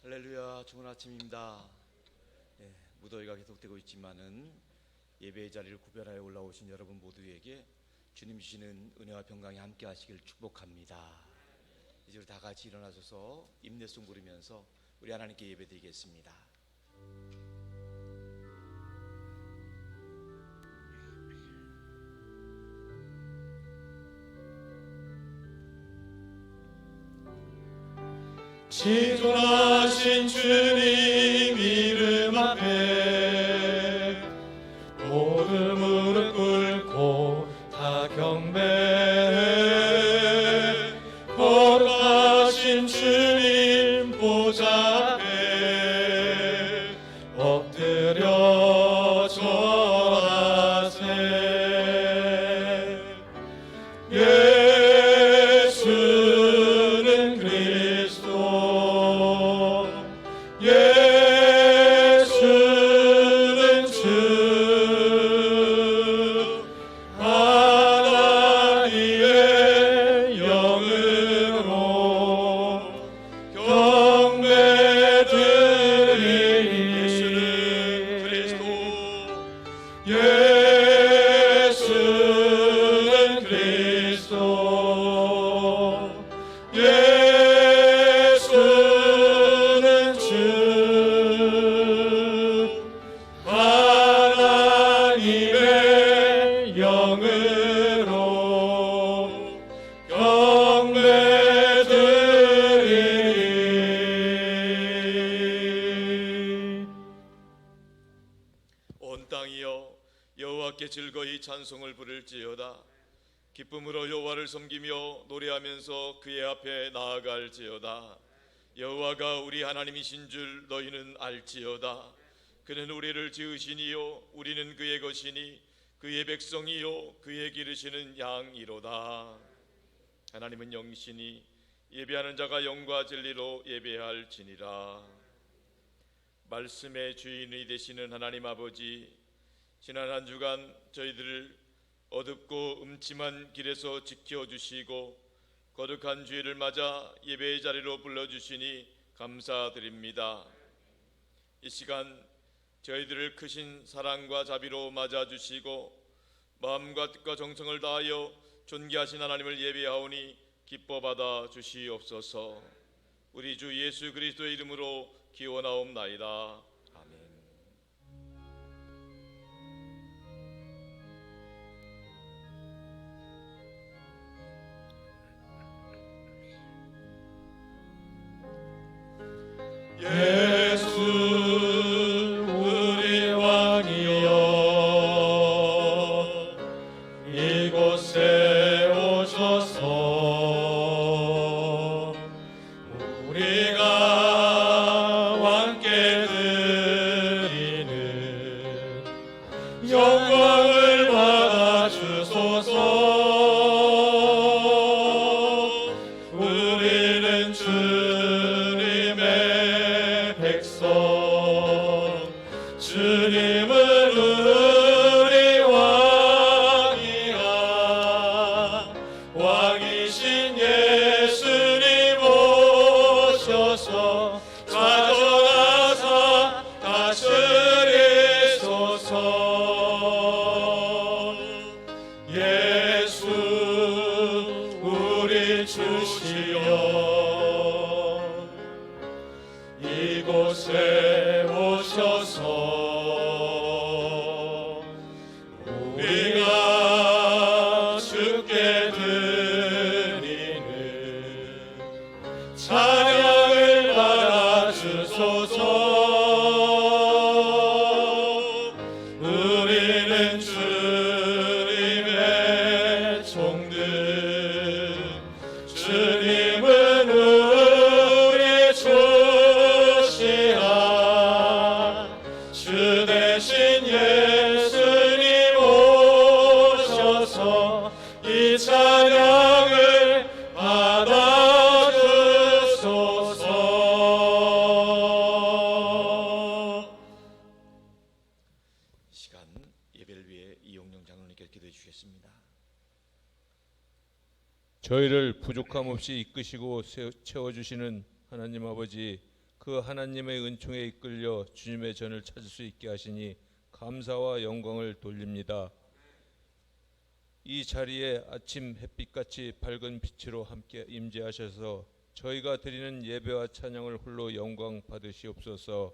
할렐루야, 좋은 아침입니다. 무더위가 계속되고 있지만은 예배의 자리를 구별하여 올라오신 여러분 모두에게 주님 주시는 은혜와 평강이 함께 하시길 축복합니다. 이제 우리 다 같이 일어나셔서 임내송 부르면서 우리 하나님께 예배드리겠습니다. 지존하신 주님 이름 앞에 모두 무릎 꿇고 다 경배해. 거룩하신 주님 보좌 앞에 엎드려 절하세. 예수는 그리스도, 예수는 주, 하나님의 영으로 경배드리니. 예수는 그리스도, 예수는 그리스도, 예수는 주, 하나님의 영으로 경배드리니. 온 땅이여 여호와께 즐거이 찬송을 부를지어다. 기쁨으로 여호와를 섬기며 노래하면서 그의 앞에 나아갈지어다. 여호와가 우리 하나님이신 줄 너희는 알지어다. 그는 우리를 지으시니요 우리는 그의 것이니 그의 백성이요 그의 기르시는 양이로다. 하나님은 영이시니 예배하는 자가 영과 진리로 예배할지니라. 말씀의 주인이 되시는 하나님 아버지, 지난 한 주간 저희들을 어둡고 음침한 길에서 지켜주시고 거룩한 주일을 맞아 예배의 자리로 불러주시니 감사드립니다. 이 시간 저희들을 크신 사랑과 자비로 맞아주시고 마음과 뜻과 정성을 다하여 존귀하신 하나님을 예배하오니 기뻐 받아 주시옵소서. 우리 주 예수 그리스도의 이름으로 기원하옵나이다. 아멘. 예수 우리 왕이여 이곳에 오셔서 우리가 왕께 드리는 영광을 받아 주소서. 우리는 주님의 백성, 주님은 우리 왕이야. 왕이신 예수님 오셔서 가져가사 다스리소서. 예수 우리 주시여 이곳에 오셔서 우리가 주께 드리는 찬양을 받아 주소서. 우리는 주님의 종들, 주님은 우리 주시라. 주 대신 예수님 오셔서 이 찬양을 받아 주소서. 이 시간 예배를 위해 이용영 장로님께 기도해 주시겠습니다. 저희를 부족함 없이 이끄시고 채워주시는 하나님 아버지, 그 하나님의 은총에 이끌려 주님의 전을 찾을 수 있게 하시니 감사와 영광을 돌립니다. 이 자리에 아침 햇빛같이 밝은 빛으로 함께 임재하셔서 저희가 드리는 예배와 찬양을 홀로 영광 받으시옵소서.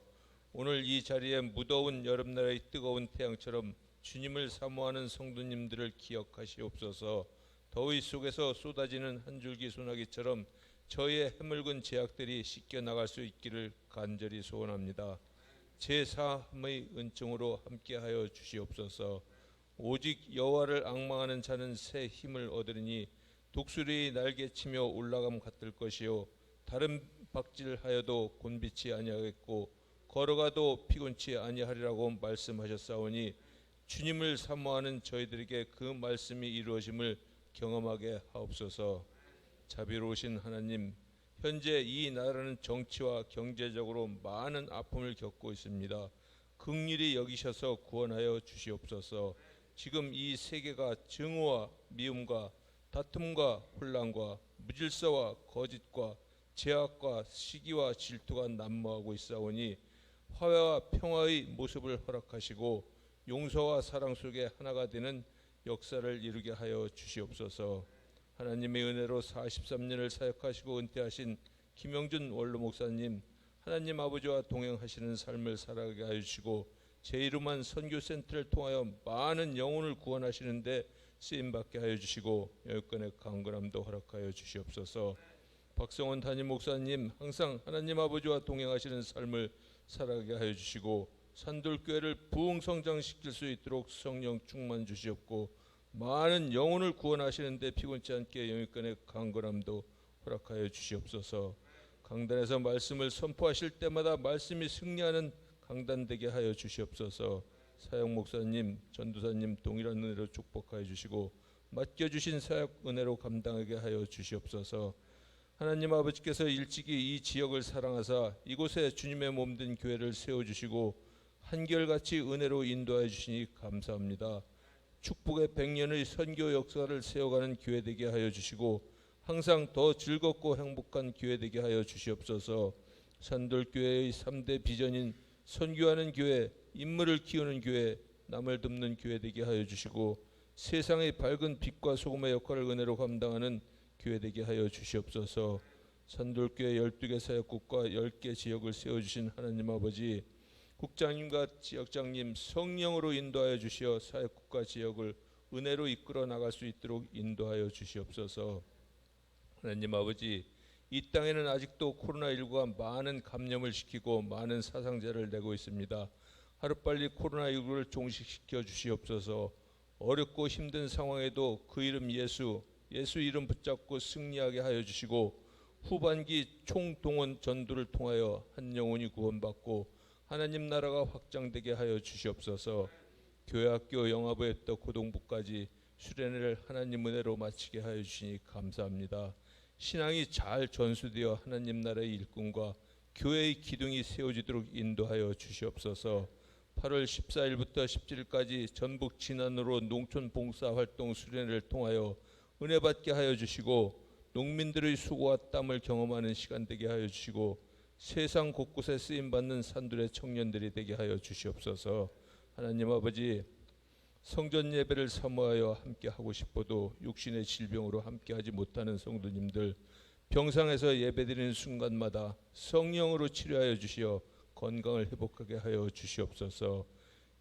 오늘 이 자리에 무더운 여름날의 뜨거운 태양처럼 주님을 사모하는 성도님들을 기억하시옵소서. 더위 속에서 쏟아지는 한 줄기 소나기처럼 저희의 해물근 제약들이 씻겨 나갈 수 있기를 간절히 소원합니다. 제3의 은총으로 함께하여 주시옵소서. 오직 여호와를 앙망하는 자는 새 힘을 얻으리니 독수리 날개치며 올라감 같을 것이요 다른 박질하여도 곤비치 아니하겠고 걸어가도 피곤치 아니하리라고 말씀하셨사오니 주님을 사모하는 저희들에게 그 말씀이 이루어짐을 경험하게 하옵소서. 자비로우신 하나님, 현재 이 나라는 정치와 경제적으로 많은 아픔을 겪고 있습니다. 긍휼히 여기셔서 구원하여 주시옵소서. 지금 이 세계가 증오와 미움과 다툼과 혼란과 무질서와 거짓과 제약과 시기와 질투가 난무하고 있사오니 화해와 평화의 모습을 허락하시고 용서와 사랑 속에 하나가 되는 역사를 이루게 하여 주시옵소서. 하나님의 은혜로 43년을 사역하시고 은퇴하신 김영준 원로 목사님, 하나님 아버지와 동행하시는 삶을 살아가게 하여 주시고 제 이름한 선교센터를 통하여 많은 영혼을 구원하시는데 쓰임받게 하여 주시고 여건의 강건함도 허락하여 주시옵소서. 박성원 담임 목사님, 항상 하나님 아버지와 동행하시는 삶을 살아가게 하여 주시고 산돌교회를 부흥성장시킬 수 있도록 성령 충만 주시옵고 많은 영혼을 구원하시는데 피곤치 않게 영육간의 강건함도 허락하여 주시옵소서. 강단에서 말씀을 선포하실 때마다 말씀이 승리하는 강단되게 하여 주시옵소서. 사역 목사님, 전도사님 동일한 은혜로 축복하여 주시고 맡겨주신 사역 은혜로 감당하게 하여 주시옵소서. 하나님 아버지께서 일찍이 이 지역을 사랑하사 이곳에 주님의 몸된 교회를 세워주시고 한결같이 은혜로 인도하여 주시니 감사합니다. 축복의 100년의 선교 역사를 세워가는 교회 되게 하여 주시고 항상 더 즐겁고 행복한 교회 되게 하여 주시옵소서. 산돌교회의 3대 비전인 선교하는 교회, 인물을 키우는 교회, 남을 돕는 교회 되게 하여 주시고 세상의 밝은 빛과 소금의 역할을 은혜로 감당하는 교회 되게 하여 주시옵소서. 산돌교회 12개 사역국과 10개 지역을 세워주신 하나님 아버지, 국장님과 지역장님 성령으로 인도하여 주시어 사역국과 지역을 은혜로 이끌어 나갈 수 있도록 인도하여 주시옵소서. 하나님 아버지, 이 땅에는 아직도 코로나19가 많은 감염을 시키고 많은 사상자를 내고 있습니다. 하루빨리 코로나19를 종식시켜 주시옵소서. 어렵고 힘든 상황에도 그 이름 예수 이름 붙잡고 승리하게 하여 주시고 후반기 총동원 전도를 통하여 한 영혼이 구원받고 하나님 나라가 확장되게 하여 주시옵소서. 교회학교 영화부에부터 고등부까지 수련회를 하나님 은혜로 마치게 하여 주시니 감사합니다. 신앙이 잘 전수되어 하나님 나라의 일꾼과 교회의 기둥이 세워지도록 인도하여 주시옵소서. 8월 14일부터 17일까지 전북 진안으로 농촌 봉사활동 수련회를 통하여 은혜 받게 하여 주시고 농민들의 수고와 땀을 경험하는 시간 되게 하여 주시고 세상 곳곳에 쓰임받는 산들의 청년들이 되게 하여 주시옵소서. 하나님 아버지, 성전 예배를 사모하여 함께 하고 싶어도 육신의 질병으로 함께 하지 못하는 성도님들, 병상에서 예배드리는 순간마다 성령으로 치료하여 주시어 건강을 회복하게 하여 주시옵소서.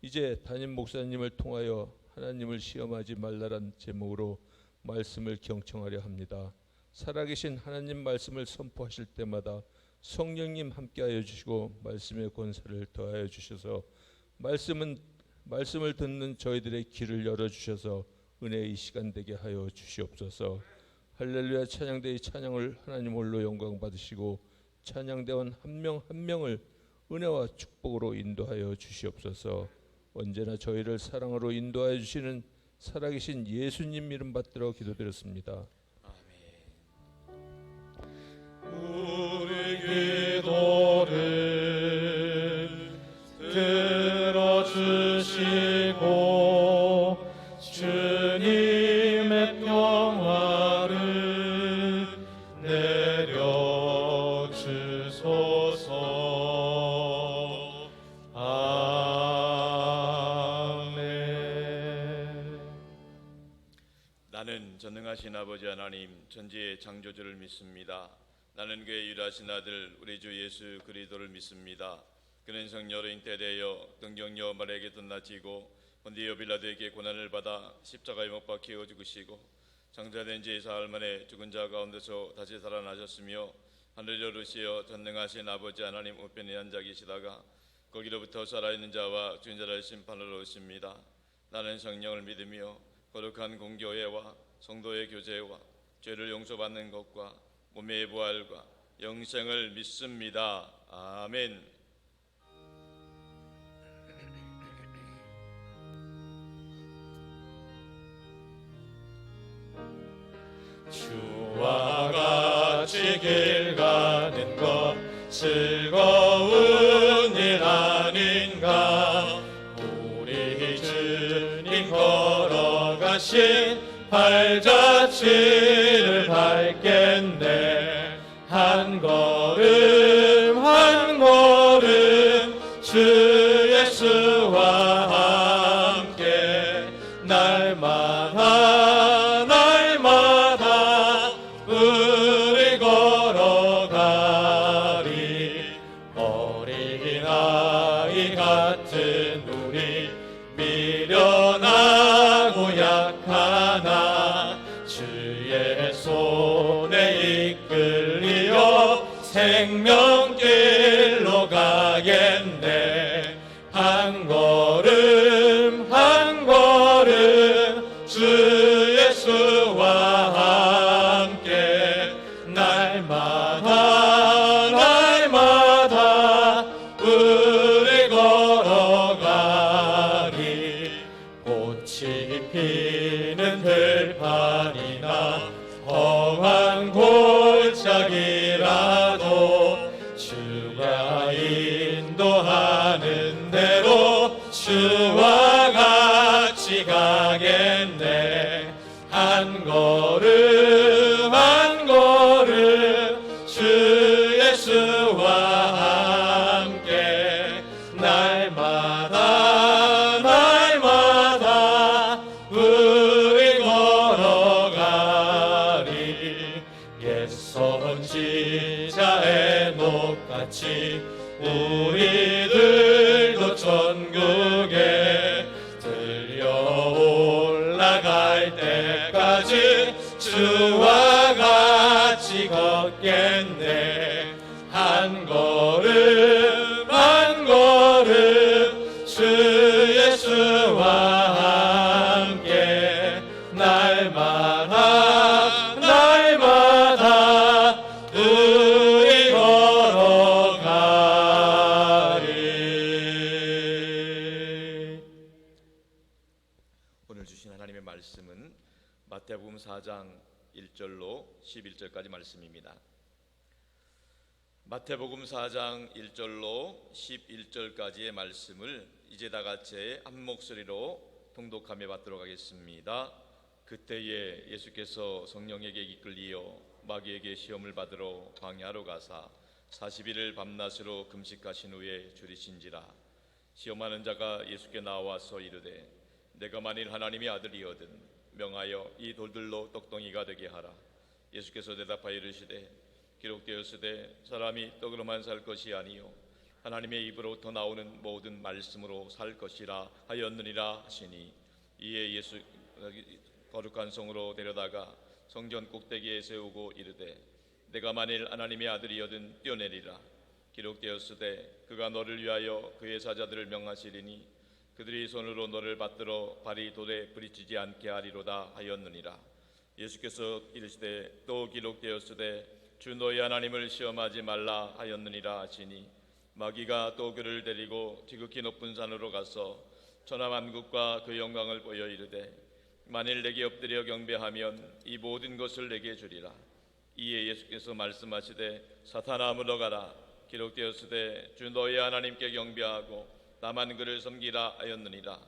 이제 담임 목사님을 통하여 하나님을 시험하지 말라란 제목으로 말씀을 경청하려 합니다. 살아계신 하나님 말씀을 선포하실 때마다 성령님 함께하여 주시고 말씀의 권세를 더하여 주셔서 말씀을 듣는 저희들의 귀를 열어주셔서 은혜의 시간 되게 하여 주시옵소서. 할렐루야 찬양대의 찬양을 하나님 홀로 영광 받으시고 찬양대원 한 명 한 명을 은혜와 축복으로 인도하여 주시옵소서. 언제나 저희를 사랑으로 인도하여 주시는 살아계신 예수님 이름 받들어 기도드렸습니다. 우리 기도를 들어주시고 주님의 평화를 내려주소서. 나는 전능하신 아버지 하나님 천지의 창조주를 믿습니다. 나는 그의 유일하신 아들 우리 주 예수 그리스도를 믿습니다. 그는 성녀로 잉태되어 등정녀 마리아에게 덧나지고 본디오 빌라도에게 고난을 받아 십자가에 못 박혀 죽으시고 장사된 지 사흘 만에 죽은 자 가운데서 다시 살아나셨으며 하늘에 오르시어 전능하신 아버지 하나님 우편에 앉아 계시다가 거기로부터 살아있는 자와 죽은 자를 심판하러 오십니다. 나는 성령을 믿으며 거룩한 공교회와 성도의 교제와 죄를 용서받는 것과 몸의 부활과 영생을 믿습니다. 아멘. 주와 같이 길 가는 것 즐거운 일 아닌가. 우리 주님 걸어가신 발자취를 밟겠네. 한 걸음 한 걸음 주 예수와 함께 날마다 날마다 우리 걸어가리. 어린아이 같은 우리 미련하고 약하나 주의 손에 이끌리어 생명길로 가겠네. 한 걸음 한 걸음 주 예수와 함께 날마다 날마다 우리 걸어가리. 꽃이 피는 들판이나 험한 골짜기라도 주가 인도하는 대로 주와 같이 가겠네. 한 걸음 한 걸음 주 예수와 함께 날마다 날마다 우리 걸어가리. 옛 선지자의 녹같이 우리들도 천국에 들려 올라갈 때까지 주와 같이 걷겠네. 한 걸음 한 걸음 주 예수와 함께 날마다 날마다 우리 걸어가리. 오늘 주신 하나님의 말씀은 마태복음 4장 1절로 11절까지 말씀입니다. 마태복음 4장 1절로 11절까지의 말씀을 이제 다 같이 한 목소리로 통독하며 받도록 하겠습니다. 그때에 예수께서 성령에게 이끌리어 마귀에게 시험을 받으러 광야로 가사 40일을 밤낮으로 금식하신 후에 줄이신지라. 시험하는 자가 예수께 나와서 이르되 내가 만일 하나님의 아들이거든 명하여 이 돌들로 떡덩이가 되게 하라. 예수께서 대답하여 이르시되 기록되었으되 사람이 떡으로만 살 것이 아니요 하나님의 입으로부터 나오는 모든 말씀으로 살 것이라 하였느니라 하시니 이에 예수 거룩한 성으로 데려다가 성전 꼭대기에 세우고 이르되 내가 만일 하나님의 아들이여든 뛰어내리라. 기록되었으되 그가 너를 위하여 그의 사자들을 명하시리니 그들이 손으로 너를 받들어 발이 돌에 부딪히지 않게 하리로다 하였느니라. 예수께서 이르시되 또 기록되었으되 주 너희 하나님을 시험하지 말라 하였느니라 하시니 마귀가 또 그를 데리고 지극히 높은 산으로 가서 천하만국과 그 영광을 보여 이르되 만일 내게 엎드려 경배하면 이 모든 것을 내게 주리라. 이에 예수께서 말씀하시되 사탄아 물러가라. 기록되었으되 주 너희 하나님께 경배하고 다만 그를 섬기라 하였느니라.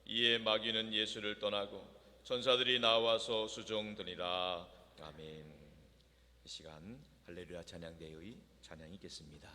이에 마귀는 예수를 떠나고 천사들이 나와서 수종드니라. 아멘. 이 시간 할렐루야 찬양대의 찬양이 있겠습니다.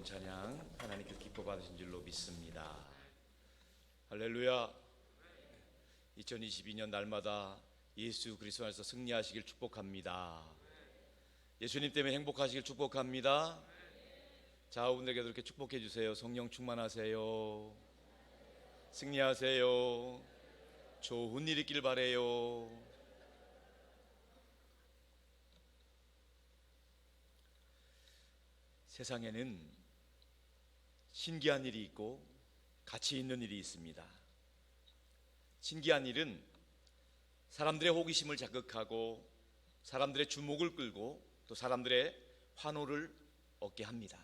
아름다운 찬양 하나님께 기뻐 받으신 줄로 믿습니다. 할렐루야. 2022년 날마다 예수 그리스도 안에서 승리하시길 축복합니다. 예수님 때문에 행복하시길 축복합니다. 자아분들에게도 이렇게 축복해 주세요. 성령 충만하세요. 승리하세요. 좋은 일 있길 바래요. 세상에는 신기한 일이 있고 가치 있는 일이 있습니다. 신기한 일은 사람들의 호기심을 자극하고 사람들의 주목을 끌고 또 사람들의 환호를 얻게 합니다.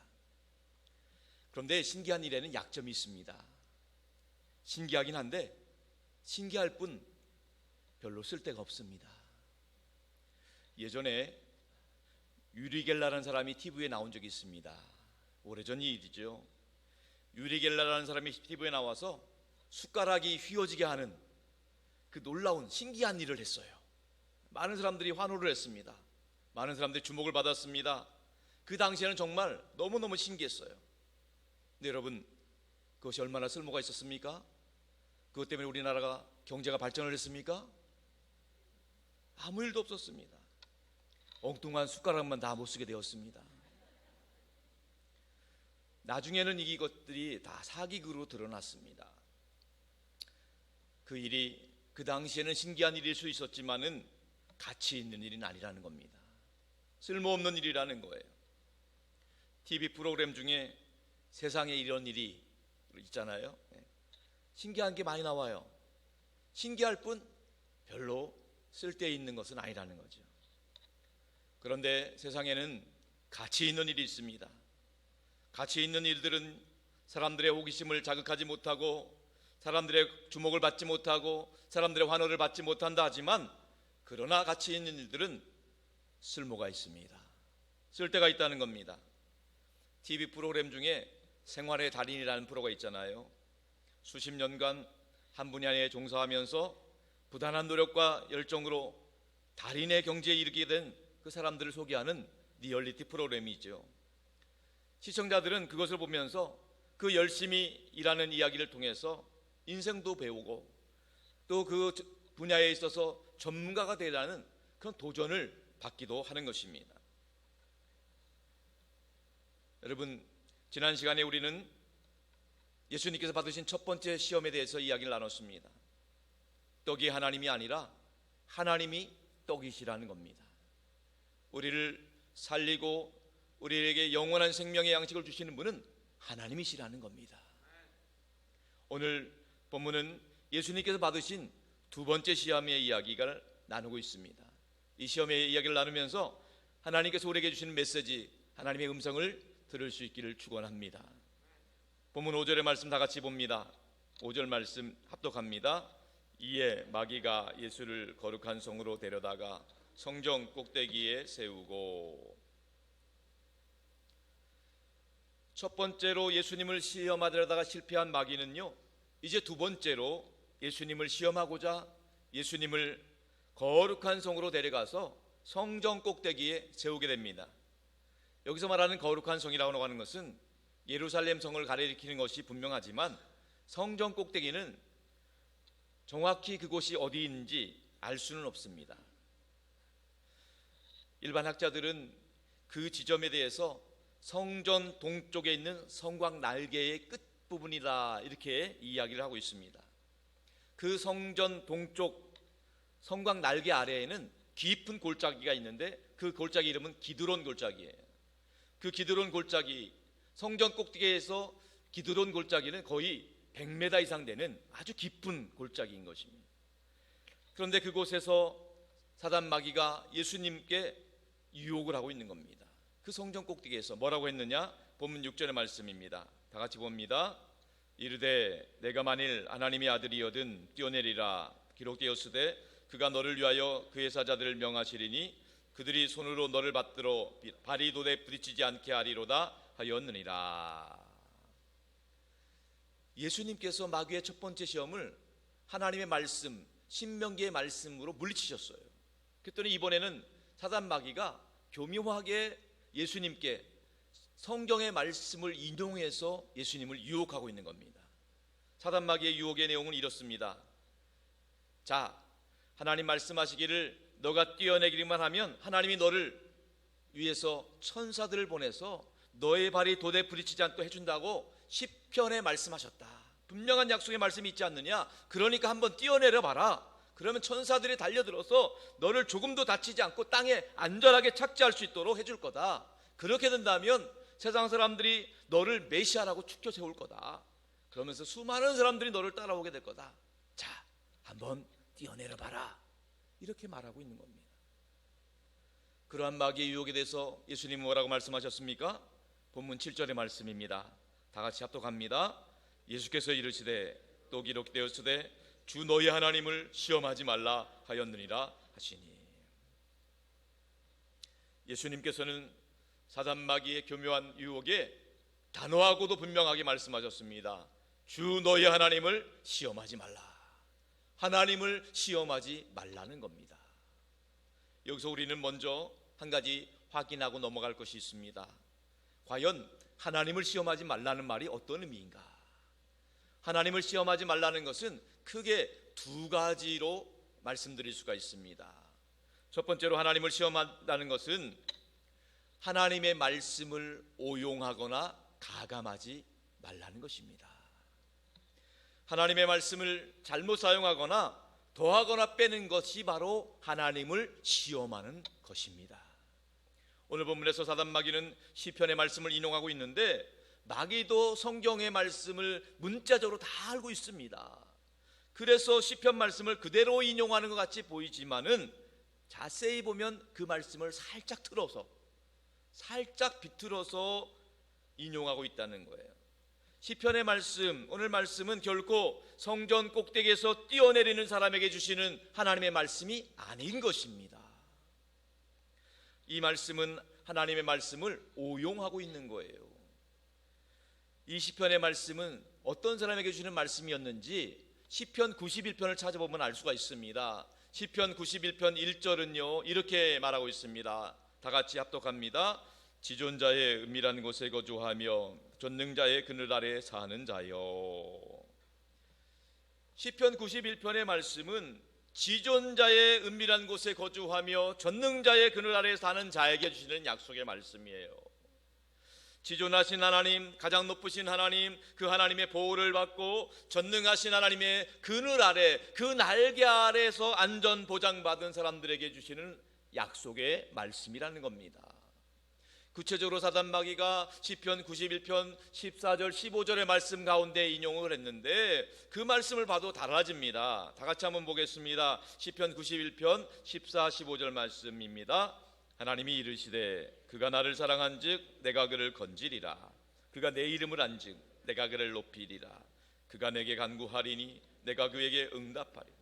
그런데 신기한 일에는 약점이 있습니다. 신기하긴 한데 신기할 뿐 별로 쓸데가 없습니다. 예전에 유리 겔라라는 사람이 TV에 나온 적이 있습니다. 오래전 일이죠. 유리 겔라라는 사람이 TV에 나와서 숟가락이 휘어지게 하는 그 놀라운 신기한 일을 했어요. 많은 사람들이 환호를 했습니다. 많은 사람들이 주목을 받았습니다. 그 당시에는 정말 너무너무 신기했어요. 근데 여러분, 그것이 얼마나 쓸모가 있었습니까? 그것 때문에 우리나라가 경제가 발전을 했습니까? 아무 일도 없었습니다. 엉뚱한 숟가락만 다 못 쓰게 되었습니다. 나중에는 이것들이 다 사기극으로 드러났습니다. 그 일이 그 당시에는 신기한 일일 수 있었지만은 가치 있는 일은 아니라는 겁니다. 쓸모없는 일이라는 거예요. TV 프로그램 중에 세상에 이런 일이 있잖아요. 신기한 게 많이 나와요. 신기할 뿐 별로 쓸데있는 것은 아니라는 거죠. 그런데 세상에는 가치 있는 일이 있습니다. 가치 있는 일들은 사람들의 호기심을 자극하지 못하고 사람들의 주목을 받지 못하고 사람들의 환호를 받지 못한다 하지만 그러나 가치 있는 일들은 쓸모가 있습니다. 쓸데가 있다는 겁니다. TV 프로그램 중에 생활의 달인이라는 프로가 있잖아요. 수십 년간 한 분야에 종사하면서 부단한 노력과 열정으로 달인의 경지에 이르게 된 그 사람들을 소개하는 리얼리티 프로그램이죠. 시청자들은 그것을 보면서 그 열심히 일하는 이야기를 통해서 인생도 배우고 또 그 분야에 있어서 전문가가 되라는 그런 도전을 받기도 하는 것입니다. 여러분, 지난 시간에 우리는 예수님께서 받으신 첫 번째 시험에 대해서 이야기를 나눴습니다. 떡이 하나님이 아니라 하나님이 떡이시라는 겁니다. 우리를 살리고 우리에게 영원한 생명의 양식을 주시는 분은 하나님이시라는 겁니다. 오늘 본문은 예수님께서 받으신 두 번째 시험의 이야기를 나누고 있습니다. 이 시험의 이야기를 나누면서 하나님께서 우리에게 주시는 메시지, 하나님의 음성을 들을 수 있기를 축원합니다. 본문 5절의 말씀 다 같이 봅니다. 5절 말씀 합독합니다. 이에 마귀가 예수를 거룩한 성으로 데려다가 성전 꼭대기에 세우고. 첫 번째로 예수님을 시험하려다가 실패한 마귀는요, 이제 두 번째로 예수님을 시험하고자 예수님을 거룩한 성으로 데려가서 성전 꼭대기에 세우게 됩니다. 여기서 말하는 거룩한 성이라고 하는 것은 예루살렘 성을 가리키는 것이 분명하지만 성전 꼭대기는 정확히 그곳이 어디 있는지 알 수는 없습니다. 일반 학자들은 그 지점에 대해서 성전 동쪽에 있는 성곽 날개의 끝부분이다 이렇게 이야기를 하고 있습니다. 그 성전 동쪽 성곽 날개 아래에는 깊은 골짜기가 있는데 그 골짜기 이름은 기드론 골짜기예요. 그 기드론 골짜기, 성전 꼭대기에서 기드론 골짜기는 거의 100m 이상 되는 아주 깊은 골짜기인 것입니다. 그런데 그곳에서 사단 마귀가 예수님께 유혹을 하고 있는 겁니다. 그 성전 꼭대기에서 뭐라고 했느냐? 본문 6절의 말씀입니다. 다 같이 봅니다. 이르되 내가 만일 하나님의 아들이여든 뛰어내리라. 기록되었으되 그가 너를 위하여 그의 사자들을 명하시리니 그들이 손으로 너를 받들어 발이 돌에 부딪히지 않게 하리로다 하였느니라. 예수님께서 마귀의 첫 번째 시험을 하나님의 말씀, 신명기의 말씀으로 물리치셨어요. 그랬더니 이번에는 사단 마귀가 교묘하게 예수님께 성경의 말씀을 인용해서 예수님을 유혹하고 있는 겁니다. 사단 마귀의 유혹의 내용은 이렇습니다. 자, 하나님 말씀하시기를 너가 뛰어내기만 하면 하나님이 너를 위해서 천사들을 보내서 너의 발이 돌에 부딪히지 않도록 해준다고 시편에 말씀하셨다. 분명한 약속의 말씀이 있지 않느냐? 그러니까 한번 뛰어내려 봐라. 그러면 천사들이 달려들어서 너를 조금도 다치지 않고 땅에 안전하게 착지할 수 있도록 해줄 거다. 그렇게 된다면 세상 사람들이 너를 메시아라고 축켜 세울 거다. 그러면서 수많은 사람들이 너를 따라오게 될 거다. 자, 한번 뛰어내려 봐라. 이렇게 말하고 있는 겁니다. 그러한 마귀의 유혹에 대해서 예수님은 뭐라고 말씀하셨습니까? 본문 7절의 말씀입니다. 다 같이 합독합니다. 예수께서 이르시되 또 기록되었으되 주 너희 하나님을 시험하지 말라 하였느니라 하시니. 예수님께서는 사단 마귀의 교묘한 유혹에 단호하고도 분명하게 말씀하셨습니다. 주 너희 하나님을 시험하지 말라. 하나님을 시험하지 말라는 겁니다. 여기서 우리는 먼저 한 가지 확인하고 넘어갈 것이 있습니다. 과연 하나님을 시험하지 말라는 말이 어떤 의미인가? 하나님을 시험하지 말라는 것은 크게 두 가지로 말씀드릴 수가 있습니다. 첫 번째로 하나님을 시험한다는 것은 하나님의 말씀을 오용하거나 가감하지 말라는 것입니다. 하나님의 말씀을 잘못 사용하거나 더하거나 빼는 것이 바로 하나님을 시험하는 것입니다. 오늘 본문에서 사단 마귀는 시편의 말씀을 인용하고 있는데 마귀도 성경의 말씀을 문자적으로 다 알고 있습니다. 그래서 시편 말씀을 그대로 인용하는 것 같이 보이지만은 자세히 보면 그 말씀을 살짝 틀어서 살짝 비틀어서 인용하고 있다는 거예요. 시편의 말씀, 오늘 말씀은 결코 성전 꼭대기에서 뛰어내리는 사람에게 주시는 하나님의 말씀이 아닌 것입니다. 이 말씀은 하나님의 말씀을 오용하고 있는 거예요. 이 시편의 말씀은 어떤 사람에게 주시는 말씀이었는지 시편 91편을 찾아보면 알 수가 있습니다. 시편 91편 1절은요 이렇게 말하고 있습니다. 다 같이 합독합니다. 지존자의 은밀한 곳에 거주하며 전능자의 그늘 아래 사는 자여. 시편 91편의 말씀은 지존자의 은밀한 곳에 거주하며 전능자의 그늘 아래 사는 자에게 주시는 약속의 말씀이에요. 지존하신 하나님, 가장 높으신 하나님, 그 하나님의 보호를 받고 전능하신 하나님의 그늘 아래, 그 날개 아래에서 안전 보장받은 사람들에게 주시는 약속의 말씀이라는 겁니다. 구체적으로 사단 마귀가 시편 91편 14절 15절의 말씀 가운데 인용을 했는데 그 말씀을 봐도 달라집니다. 다 같이 한번 보겠습니다. 시편 91편 14, 15절 말씀입니다. 하나님이 이르시되 그가 나를 사랑한즉 내가 그를 건지리라. 그가 내 이름을 안즉 내가 그를 높이리라. 그가 내게 간구하리니 내가 그에게 응답하리라.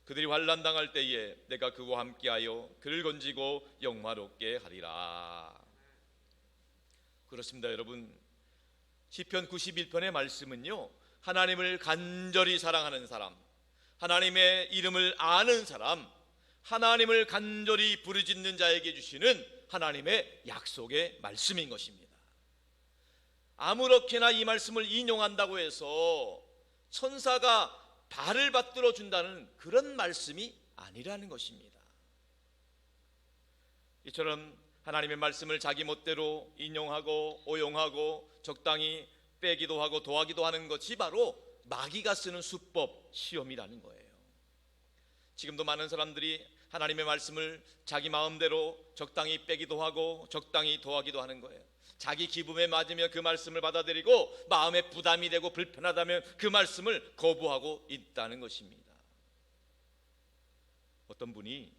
그들이 환난 당할 때에 내가 그와 함께하여 그를 건지고 영화롭게 하리라. 그렇습니다, 여러분. 시편 91편의 말씀은요 하나님을 간절히 사랑하는 사람, 하나님의 이름을 아는 사람, 하나님을 간절히 부르짖는 자에게 주시는 하나님의 약속의 말씀인 것입니다. 아무렇게나 이 말씀을 인용한다고 해서 천사가 발을 받들어 준다는 그런 말씀이 아니라는 것입니다. 이처럼 하나님의 말씀을 자기 멋대로 인용하고 오용하고 적당히 빼기도 하고 더하기도 하는 것이 바로 마귀가 쓰는 수법, 시험이라는 거예요. 지금도 많은 사람들이 하나님의 말씀을 자기 마음대로 적당히 빼기도 하고 적당히 더하기도 하는 거예요. 자기 기분에 맞으면 그 말씀을 받아들이고 마음에 부담이 되고 불편하다면 그 말씀을 거부하고 있다는 것입니다. 어떤 분이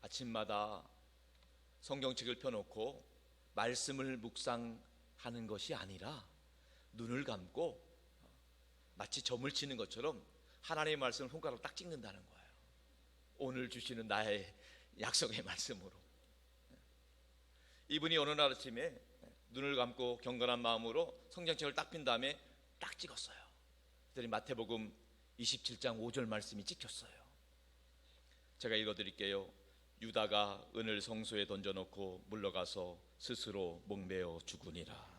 아침마다 성경책을 펴놓고 말씀을 묵상하는 것이 아니라 눈을 감고 마치 점을 치는 것처럼 하나님의 말씀을 손가락으로 딱 찍는다는 거예요. 오늘 주시는 나의 약속의 말씀으로. 이분이 어느 날 아침에 눈을 감고 경건한 마음으로 성경책을 딱 핀 다음에 딱 찍었어요. 그랬더니 마태복음 27장 5절 말씀이 찍혔어요. 제가 읽어드릴게요. 유다가 은을 성소에 던져놓고 물러가서 스스로 목매어 죽으니라.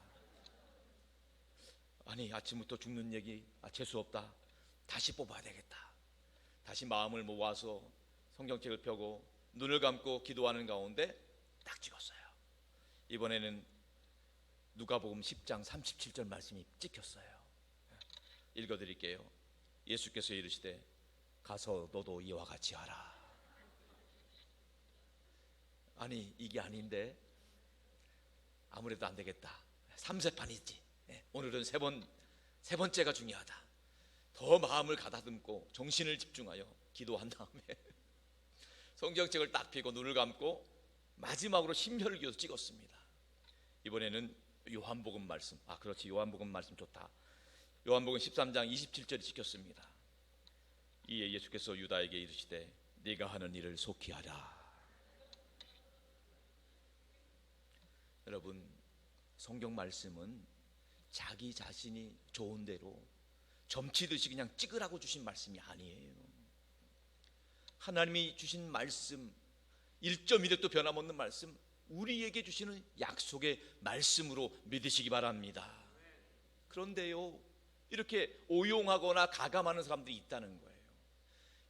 아니, 아침부터 죽는 얘기 재수 없다. 다시 뽑아야 되겠다. 다시 마음을 모아서 성경책을 펴고 눈을 감고 기도하는 가운데 딱 찍었어요. 이번에는 누가복음 10장 37절 말씀이 찍혔어요. 읽어드릴게요. 예수께서 이르시되 가서 너도 이와 같이 하라. 아니, 이게 아닌데 아무래도 안 되겠다. 3세판 있지. 오늘은 세 번째가 중요하다. 더 마음을 가다듬고 정신을 집중하여 기도한 다음에 성경책을 딱 펴고 눈을 감고 마지막으로 심혈을 기울여서 찍었습니다. 이번에는 요한복음 말씀. 그렇지, 요한복음 말씀 좋다. 요한복음 13장 27절이 찍혔습니다. 이에 예수께서 유다에게 이르시되 네가 하는 일을 속히 하라. 여러분, 성경 말씀은 자기 자신이 좋은 대로 점치듯이 그냥 찍으라고 주신 말씀이 아니에요. 하나님이 주신 말씀, 1.1획도 변함없는 말씀, 우리에게 주시는 약속의 말씀으로 믿으시기 바랍니다. 그런데요, 이렇게 오용하거나 가감하는 사람들이 있다는 거예요.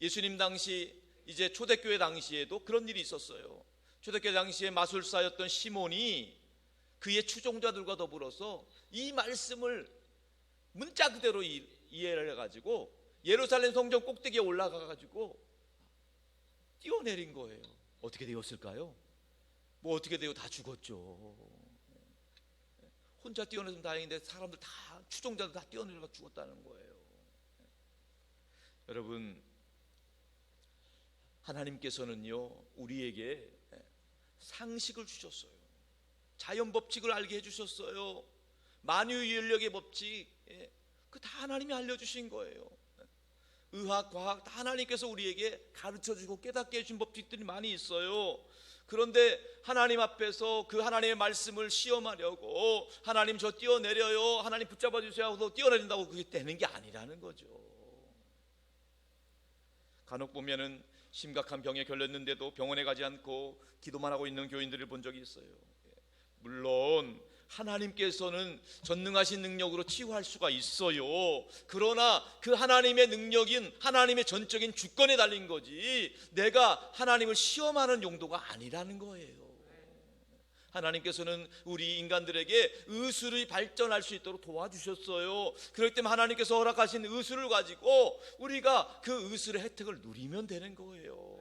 예수님 당시, 이제 초대교회 당시에도 그런 일이 있었어요. 초대교회 당시에 마술사였던 시몬이 그의 추종자들과 더불어서 이 말씀을 문자 그대로 이해를 해가지고 예루살렘 성전 꼭대기에 올라가가지고 뛰어내린 거예요. 어떻게 되었을까요? 뭐 어떻게 되고 다 죽었죠. 혼자 뛰어내면 다행인데 사람들 다, 추종자들 다 뛰어내려가 죽었다는 거예요. 여러분, 하나님께서는요 우리에게 상식을 주셨어요. 자연 법칙을 알게 해주셨어요. 만유인력의 법칙, 그 다 하나님이 알려주신 거예요. 의학, 과학 다 하나님께서 우리에게 가르쳐주고 깨닫게 해준 법칙들이 많이 있어요. 그런데 하나님 앞에서 그 하나님의 말씀을 시험하려고 하나님 저 뛰어내려요, 하나님 붙잡아 주세요 하고 뛰어내린다고 그게 되는 게 아니라는 거죠. 간혹 보면은 심각한 병에 걸렸는데도 병원에 가지 않고 기도만 하고 있는 교인들을 본 적이 있어요. 물론 하나님께서는 전능하신 능력으로 치유할 수가 있어요. 그러나 그 하나님의 능력인 하나님의 전적인 주권에 달린 거지 내가 하나님을 시험하는 용도가 아니라는 거예요. 하나님께서는 우리 인간들에게 의술이 발전할 수 있도록 도와주셨어요. 그렇기 때문에 하나님께서 허락하신 의술을 가지고 우리가 그 의술의 혜택을 누리면 되는 거예요.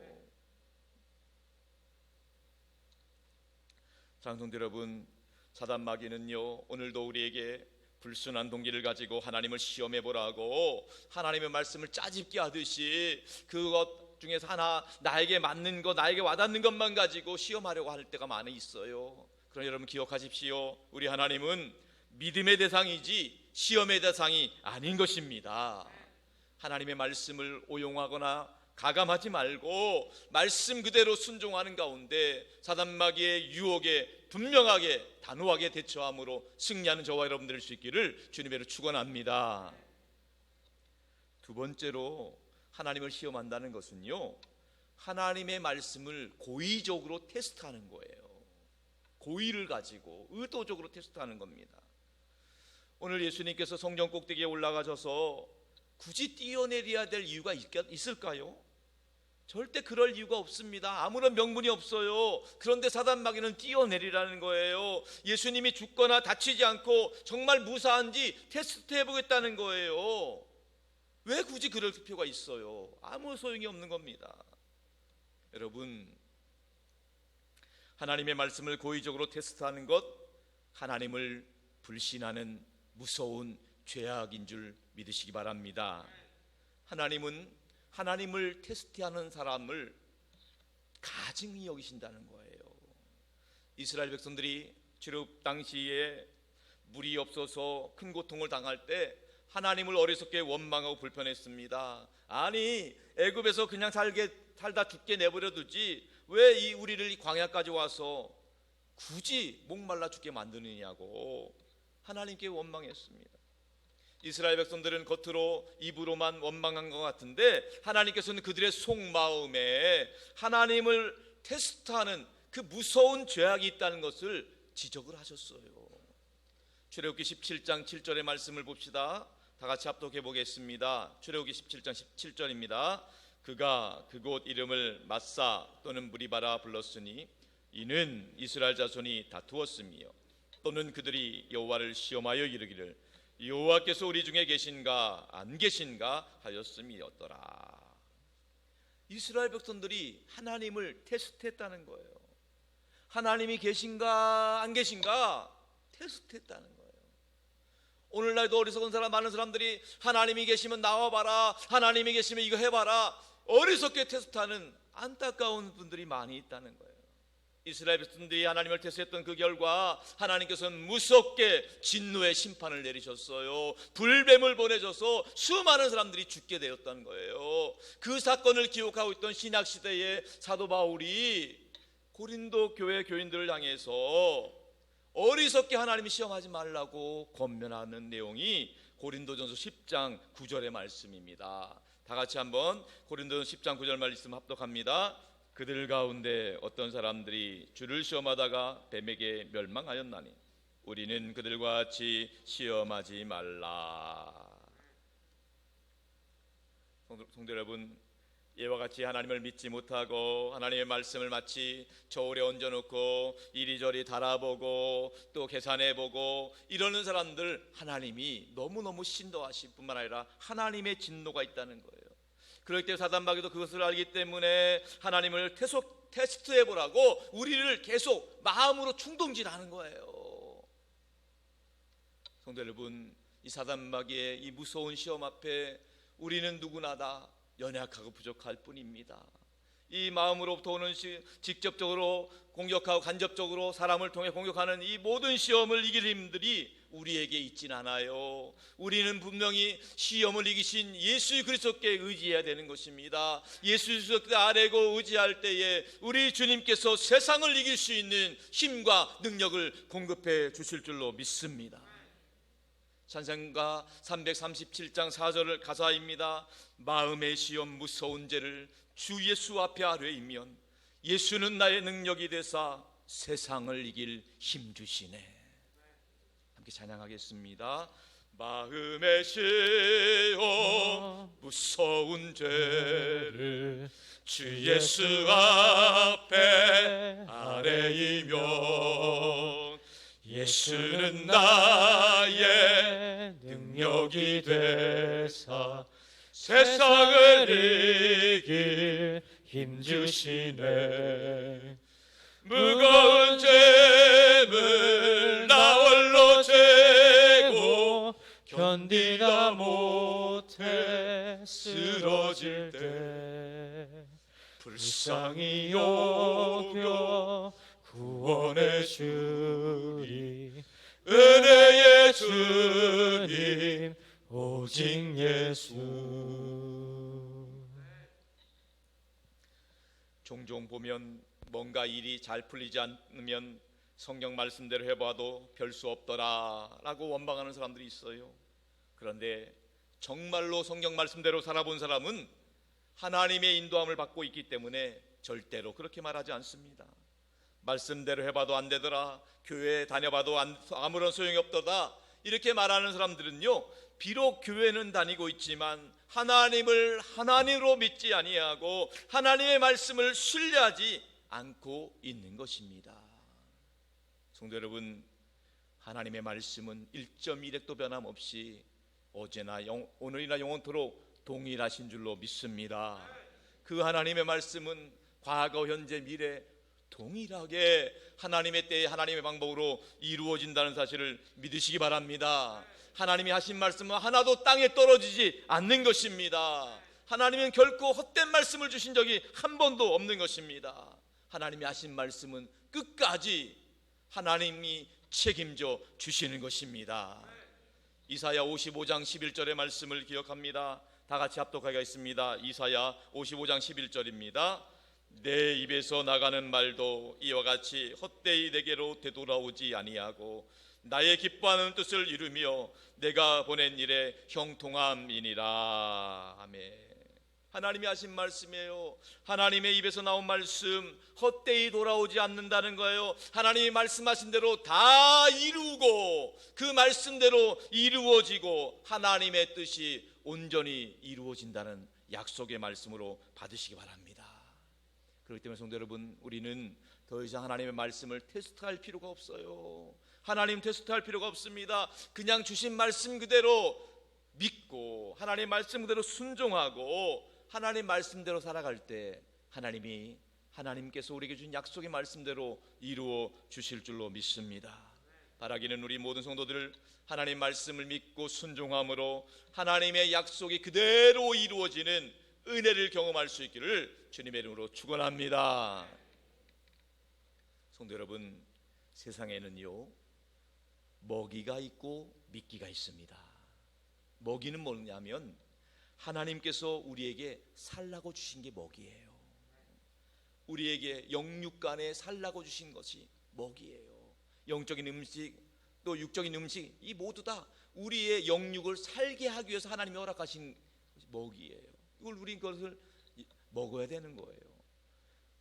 장성들 여러분, 사단 마귀는요 오늘도 우리에게 불순한 동기를 가지고 하나님을 시험해보라고 하나님의 말씀을 짜집게 하듯이 그것 중에서 하나 나에게 맞는 것, 나에게 와닿는 것만 가지고 시험하려고 할 때가 많이 있어요. 그러나 여러분 기억하십시오. 우리 하나님은 믿음의 대상이지 시험의 대상이 아닌 것입니다. 하나님의 말씀을 오용하거나 가감하지 말고 말씀 그대로 순종하는 가운데 사단마귀의 유혹에 분명하게 단호하게 대처함으로 승리하는 저와 여러분들 될 수 있기를 주님으로 축원합니다. 두 번째로 하나님을 시험한다는 것은요 하나님의 말씀을 고의적으로 테스트하는 거예요. 고의를 가지고 의도적으로 테스트하는 겁니다. 오늘 예수님께서 성전 꼭대기에 올라가셔서 굳이 뛰어내려야 될 이유가 있을까요? 절대 그럴 이유가 없습니다. 아무런 명분이 없어요. 그런데 사단 마귀는 뛰어내리라는 거예요. 예수님이 죽거나 다치지 않고 정말 무사한지 테스트 해보겠다는 거예요. 왜 굳이 그럴 필요가 있어요? 아무 소용이 없는 겁니다. 여러분, 하나님의 말씀을 고의적으로 테스트하는 것, 하나님을 불신하는 무서운 죄악인 줄 믿으시기 바랍니다. 하나님은 하나님을 테스트하는 사람을 가증히 여기신다는 거예요. 이스라엘 백성들이 출애굽 당시에 물이 없어서 큰 고통을 당할 때 하나님을 어리석게 원망하고 불편했습니다. 아니 애굽에서 그냥 살다 죽게 내버려 두지 왜 이 우리를 이 광야까지 와서 굳이 목말라 죽게 만드느냐고 하나님께 원망했습니다. 이스라엘 백성들은 겉으로 입으로만 원망한 것 같은데 하나님께서는 그들의 속마음에 하나님을 테스트하는 그 무서운 죄악이 있다는 것을 지적을 하셨어요. 출애굽기 17장 7절의 말씀을 봅시다. 다 같이 합독해 보겠습니다. 출애굽기 17장 17절입니다. 그가 그곳 이름을 마사 또는 무리바라 불렀으니 이는 이스라엘 자손이 다투었으며 또는 그들이 여호와를 시험하여 이르기를 여호와께서 우리 중에 계신가 안 계신가 하였음이었더라. 이스라엘 백성들이 하나님을 테스트했다는 거예요. 하나님이 계신가 안 계신가 테스트했다는 거예요. 오늘날도 어리석은 사람 많은 사람들이 하나님이 계시면 나와봐라, 하나님이 계시면 이거 해봐라, 어리석게 테스트하는 안타까운 분들이 많이 있다는 거예요. 이스라엘 백성들이 하나님을 테스트했던 그 결과 하나님께서는 무섭게 진노의 심판을 내리셨어요. 불뱀을 보내줘서 수많은 사람들이 죽게 되었다는 거예요. 그 사건을 기억하고 있던 신약시대의 사도 바울이 고린도 교회 교인들을 향해서 어리석게 하나님이 시험하지 말라고 권면하는 내용이 고린도전서 10장 9절의 말씀입니다. 다 같이 한번 고린도전서 10장 9절 말씀 합독합니다. 그들 가운데 어떤 사람들이 주를 시험하다가 뱀에게 멸망하였나니 우리는 그들과 같이 시험하지 말라. 성도 여러분, 이와 같이 하나님을 믿지 못하고 하나님의 말씀을 마치 저울에 얹어놓고 이리저리 달아보고 또 계산해보고 이러는 사람들, 하나님이 너무너무 신도하실 뿐만 아니라 하나님의 진노가 있다는 거예요. 그럴 때 사단마귀도 그것을 알기 때문에 하나님을 계속 테스트해보라고 우리를 계속 마음으로 충동질하는 거예요. 성도 여러분, 이 사단마귀의 이 무서운 시험 앞에 우리는 누구나 다 연약하고 부족할 뿐입니다. 이 마음으로부터 오는 직접적으로 공격하고 간접적으로 사람을 통해 공격하는 이 모든 시험을 이길 힘들이 우리에게 있진 않아요. 우리는 분명히 시험을 이기신 예수 그리스도께 의지해야 되는 것입니다. 예수 그리스도께 아뢰고 의지할 때에 우리 주님께서 세상을 이길 수 있는 힘과 능력을 공급해 주실 줄로 믿습니다. 찬송가 337장 4절 가사입니다. 마음의 시험 무서운 죄를 주 예수 앞에 아뢰이면 예수는 나의 능력이 되사 세상을 이길 힘 주시네. 함께 찬양하겠습니다. 마음의 시험 무서운 죄를 주 예수 앞에 아뢰이면 예수는 나의 능력이 되사 세상을 이길 힘 주시네. 무거운 죄물 나 홀로 죄고 견디다 못해 쓰러질 때 불쌍히 여겨 구원의 주님 은혜의 주님 오직 예수. 종종 보면 뭔가 일이 잘 풀리지 않으면 성경 말씀대로 해봐도 별 수 없더라 라고 원망하는 사람들이 있어요. 그런데 정말로 성경 말씀대로 살아본 사람은 하나님의 인도함을 받고 있기 때문에 절대로 그렇게 말하지 않습니다. 말씀대로 해봐도 안 되더라, 교회 다녀봐도 아무런 소용이 없더라 이렇게 말하는 사람들은요, 비록 교회는 다니고 있지만 하나님을 하나님으로 믿지 아니하고 하나님의 말씀을 신뢰하지 않고 있는 것입니다. 성도 여러분, 하나님의 말씀은 1.1핵도 변함없이 어제나 오늘이나 영원토록 동일하신 줄로 믿습니다. 그 하나님의 말씀은 과거, 현재, 미래 동일하게 하나님의 때에 하나님의 방법으로 이루어진다는 사실을 믿으시기 바랍니다. 하나님이 하신 말씀은 하나도 땅에 떨어지지 않는 것입니다. 하나님은 결코 헛된 말씀을 주신 적이 한 번도 없는 것입니다. 하나님이 하신 말씀은 끝까지 하나님이 책임져 주시는 것입니다. 이사야 55장 11절의 말씀을 기억합니다. 다 같이 합독하겠습니다. 이사야 55장 11절입니다. 내 입에서 나가는 말도 이와 같이 헛되이 내게로 되돌아오지 아니하고 나의 기뻐하는 뜻을 이루며 내가 보낸 일에 형통함이니라. 아멘. 하나님이 하신 말씀이에요. 하나님의 입에서 나온 말씀 헛되이 돌아오지 않는다는 거예요. 하나님이 말씀하신 대로 다 이루고 그 말씀대로 이루어지고 하나님의 뜻이 온전히 이루어진다는 약속의 말씀으로 받으시기 바랍니다. 그렇기 때문에 성도 여러분, 우리는 더 이상 하나님의 말씀을 테스트할 필요가 없어요. 하나님 테스트할 필요가 없습니다. 그냥 주신 말씀 그대로 믿고 하나님 말씀 그대로 순종하고 하나님 말씀대로 살아갈 때 하나님께서 우리에게 주신 약속의 말씀대로 이루어 주실 줄로 믿습니다. 바라기는 우리 모든 성도들 하나님 말씀을 믿고 순종함으로 하나님의 약속이 그대로 이루어지는 은혜를 경험할 수 있기를 주님의 이름으로 축원합니다. 성도 여러분, 세상에는요 먹이가 있고 미끼가 있습니다. 먹이는 뭐냐면 하나님께서 우리에게 살라고 주신 게 먹이에요. 우리에게 영육간에 살라고 주신 것이 먹이에요. 영적인 음식 또 육적인 음식 이 모두 다 우리의 영육을 살게 하기 위해서 하나님이 허락하신 먹이에요. 이걸 우린 그것을 먹어야 되는 거예요.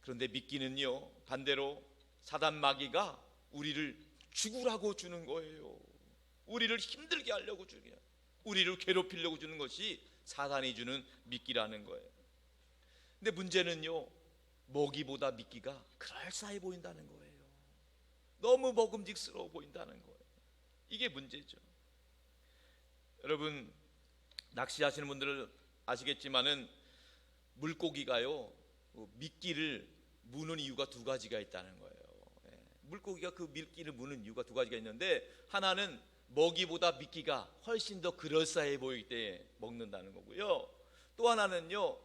그런데 미끼는요 반대로 사단 마귀가 우리를 죽으라고 주는 거예요. 우리를 힘들게 하려고 주는 거예요. 우리를 괴롭히려고 주는 것이 사단이 주는 미끼라는 거예요. 근데 문제는요 먹이보다 미끼가 그럴싸해 보인다는 거예요. 너무 먹음직스러워 보인다는 거예요. 이게 문제죠. 여러분 낚시하시는 분들은 아시겠지만은 물고기가요 미끼를 무는 이유가 두 가지가 있다는 거예요. 물고기가 그 미끼를 무는 이유가 두 가지가 있는데 하나는 먹이보다 미끼가 훨씬 더 그럴싸해 보일 때 먹는다는 거고요. 또 하나는요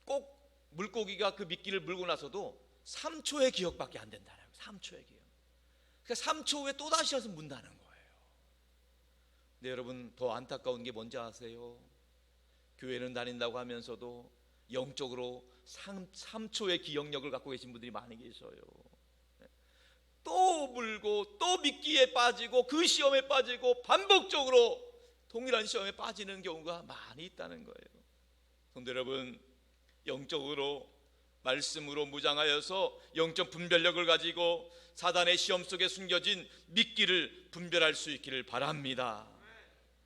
꼭 물고기가 그 미끼를 물고 나서도 3초의 기억밖에 안 된다는 거예요. 3초의 기억. 그러니까 3초 후에 또다시 와서 문다는 거예요. 근데 여러분 더 안타까운 게 뭔지 아세요? 교회는 다닌다고 하면서도 영적으로 3초의 기억력을 갖고 계신 분들이 많이 계셔요. 또 물고 또 미끼에 빠지고 그 시험에 빠지고 반복적으로 동일한 시험에 빠지는 경우가 많이 있다는 거예요. 성도 여러분, 영적으로 말씀으로 무장하여서 영적 분별력을 가지고 사단의 시험 속에 숨겨진 미끼를 분별할 수 있기를 바랍니다.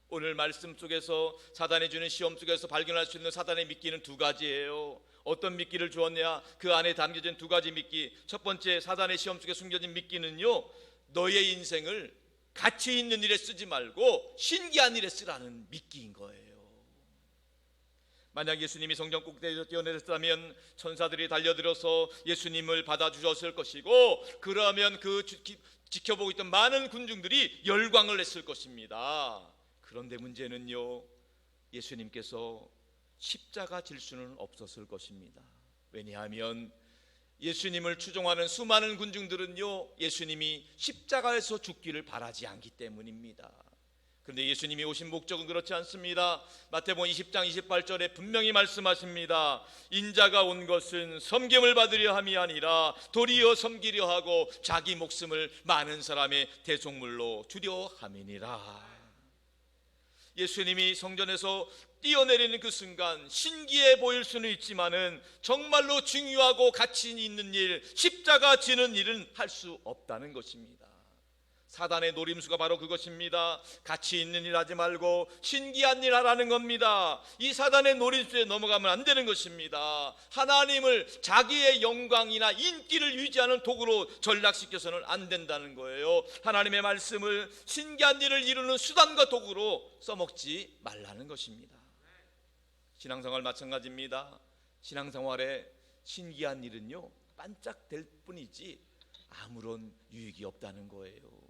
오늘 말씀 속에서 사단이 주는 시험 속에서 발견할 수 있는 사단의 미끼는 두 가지예요. 어떤 미끼를 주었냐? 그 안에 담겨진 두 가지 미끼. 첫 번째 사단의 시험 속에 숨겨진 미끼는요 너의 인생을 가치 있는 일에 쓰지 말고 신기한 일에 쓰라는 미끼인 거예요. 만약 예수님이 성전 꼭대기에서 뛰어내렸다면 천사들이 달려들어서 예수님을 받아주셨을 것이고 그러면 그 지켜보고 있던 많은 군중들이 열광을 했을 것입니다. 그런데 문제는요 예수님께서 십자가 질 수는 없었을 것입니다. 왜냐하면 예수님을 추종하는 수많은 군중들은요 예수님이 십자가에서 죽기를 바라지 않기 때문입니다. 그런데 예수님이 오신 목적은 그렇지 않습니다. 마태복음 20장 28절에 분명히 말씀하십니다. 인자가 온 것은 섬김을 받으려 함이 아니라 도리어 섬기려 하고 자기 목숨을 많은 사람의 대속물로 주려 함이니라. 예수님이 성전에서 뛰어내리는 그 순간 신기해 보일 수는 있지만은 정말로 중요하고 가치 있는 일, 십자가 지는 일은 할 수 없다는 것입니다. 사단의 노림수가 바로 그것입니다. 가치 있는 일 하지 말고 신기한 일 하라는 겁니다. 이 사단의 노림수에 넘어가면 안 되는 것입니다. 하나님을 자기의 영광이나 인기를 유지하는 도구로 전락시켜서는 안 된다는 거예요. 하나님의 말씀을 신기한 일을 이루는 수단과 도구로 써먹지 말라는 것입니다. 신앙생활 마찬가지입니다. 신앙생활에 신기한 일은요 반짝될 뿐이지 아무런 유익이 없다는 거예요.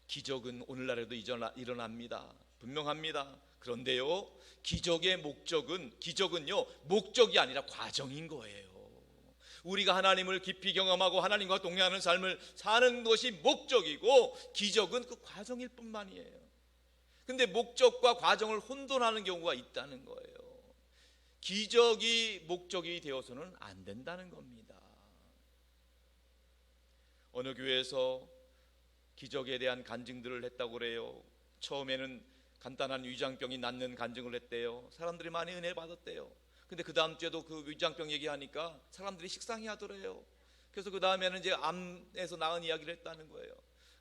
기적은 오늘날에도 일어납니다. 분명합니다. 그런데요 기적의 기적은요 목적이 아니라 과정인 거예요. 우리가 하나님을 깊이 경험하고 하나님과 동행하는 삶을 사는 것이 목적이고 기적은 그 과정일 뿐만이에요. 근데 목적과 과정을 혼돈하는 경우가 있다는 거예요. 기적이 목적이 되어서는 안 된다는 겁니다. 어느 교회에서 기적에 대한 간증들을 했다고 그래요. 처음에는 간단한 위장병이 낫는 간증을 했대요. 사람들이 많이 은혜 받았대요. 근데 그 다음 주에도 그 위장병 얘기하니까 사람들이 식상해 하더래요. 그래서 그 다음에는 이제 암에서 나은 이야기를 했다는 거예요.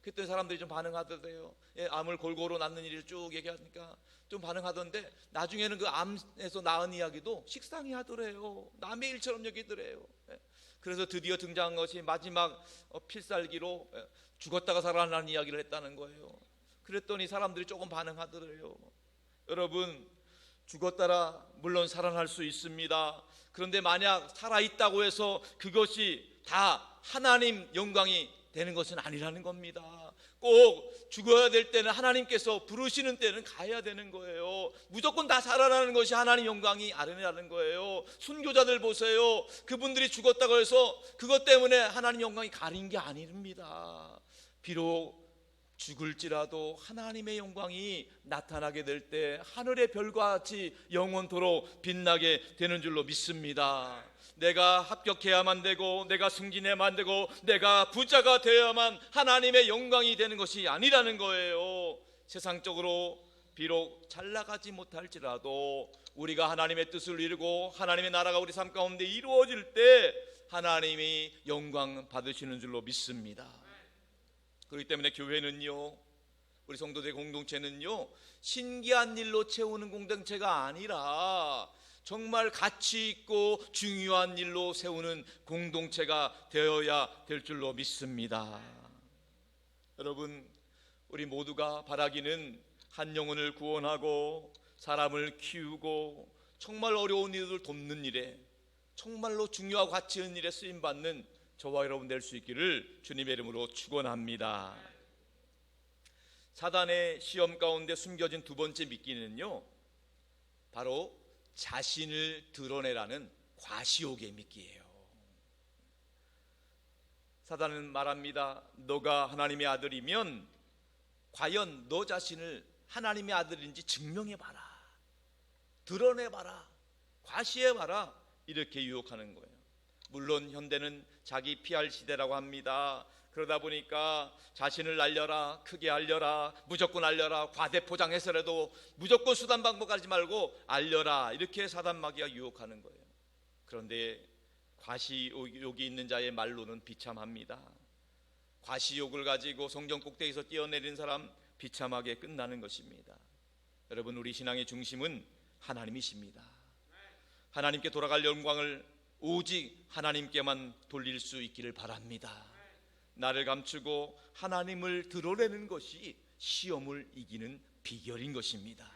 그때 사람들이 좀 반응하더래요. 예, 암을 골고루 낫는 일을 쭉 얘기하니까 좀 반응하던데, 나중에는 그 암에서 나은 이야기도 식상해 하더래요. 남의 일처럼 여기더래요. 예. 그래서 드디어 등장한 것이 마지막 필살기로 죽었다가 살아나는 이야기를 했다는 거예요. 그랬더니 사람들이 조금 반응하더래요. 여러분, 죽었다라 물론 살아날 수 있습니다. 그런데 만약 살아있다고 해서 그것이 다 하나님 영광이 되는 것은 아니라는 겁니다. 꼭 죽어야 될 때는 하나님께서 부르시는 때는 가야 되는 거예요. 무조건 다 살아나는 것이 하나님 영광이 아니라는 거예요. 순교자들 보세요. 그분들이 죽었다고 해서 그것 때문에 하나님 영광이 가린 게 아닙니다. 비록 죽을지라도 하나님의 영광이 나타나게 될 때 하늘의 별과 같이 영원토록 빛나게 되는 줄로 믿습니다. 내가 합격해야만 되고, 내가 승진해야만 되고, 내가 부자가 되어야만 하나님의 영광이 되는 것이 아니라는 거예요. 세상적으로 비록 잘 나가지 못할지라도 우리가 하나님의 뜻을 이루고 하나님의 나라가 우리 삶 가운데 이루어질 때 하나님이 영광 받으시는 줄로 믿습니다. 그렇기 때문에 교회는요, 우리 성도들 공동체는요, 신기한 일로 채우는 공동체가 아니라 정말 가치 있고 중요한 일로 세우는 공동체가 되어야 될 줄로 믿습니다. 여러분, 우리 모두가 바라기는 한 영혼을 구원하고 사람을 키우고 정말 어려운 이들을 돕는 일에, 정말로 중요하고 가치 있는 일에 쓰임받는 저와 여러분 될 수 있기를 주님의 이름으로 축원합니다. 사단의 시험 가운데 숨겨진 두 번째 미끼는요, 바로 자신을 드러내라는 과시욕의 미끼예요. 사단은 말합니다. 너가 하나님의 아들이면 과연 너 자신을 하나님의 아들인지 증명해봐라, 드러내봐라, 과시해봐라, 이렇게 유혹하는 거예요. 물론 현대는 자기 PR 시대라고 합니다. 그러다 보니까 자신을 알려라, 크게 알려라, 무조건 알려라, 과대포장해서라도 무조건 수단 방법하지 말고 알려라, 이렇게 사단마귀가 유혹하는 거예요. 그런데 과시욕이 있는 자의 말로는 비참합니다. 과시욕을 가지고 성경 꼭대기에서 뛰어내린 사람 비참하게 끝나는 것입니다. 여러분, 우리 신앙의 중심은 하나님이십니다. 하나님께 돌아갈 영광을 오직 하나님께만 돌릴 수 있기를 바랍니다. 나를 감추고 하나님을 드러내는 것이 시험을 이기는 비결인 것입니다.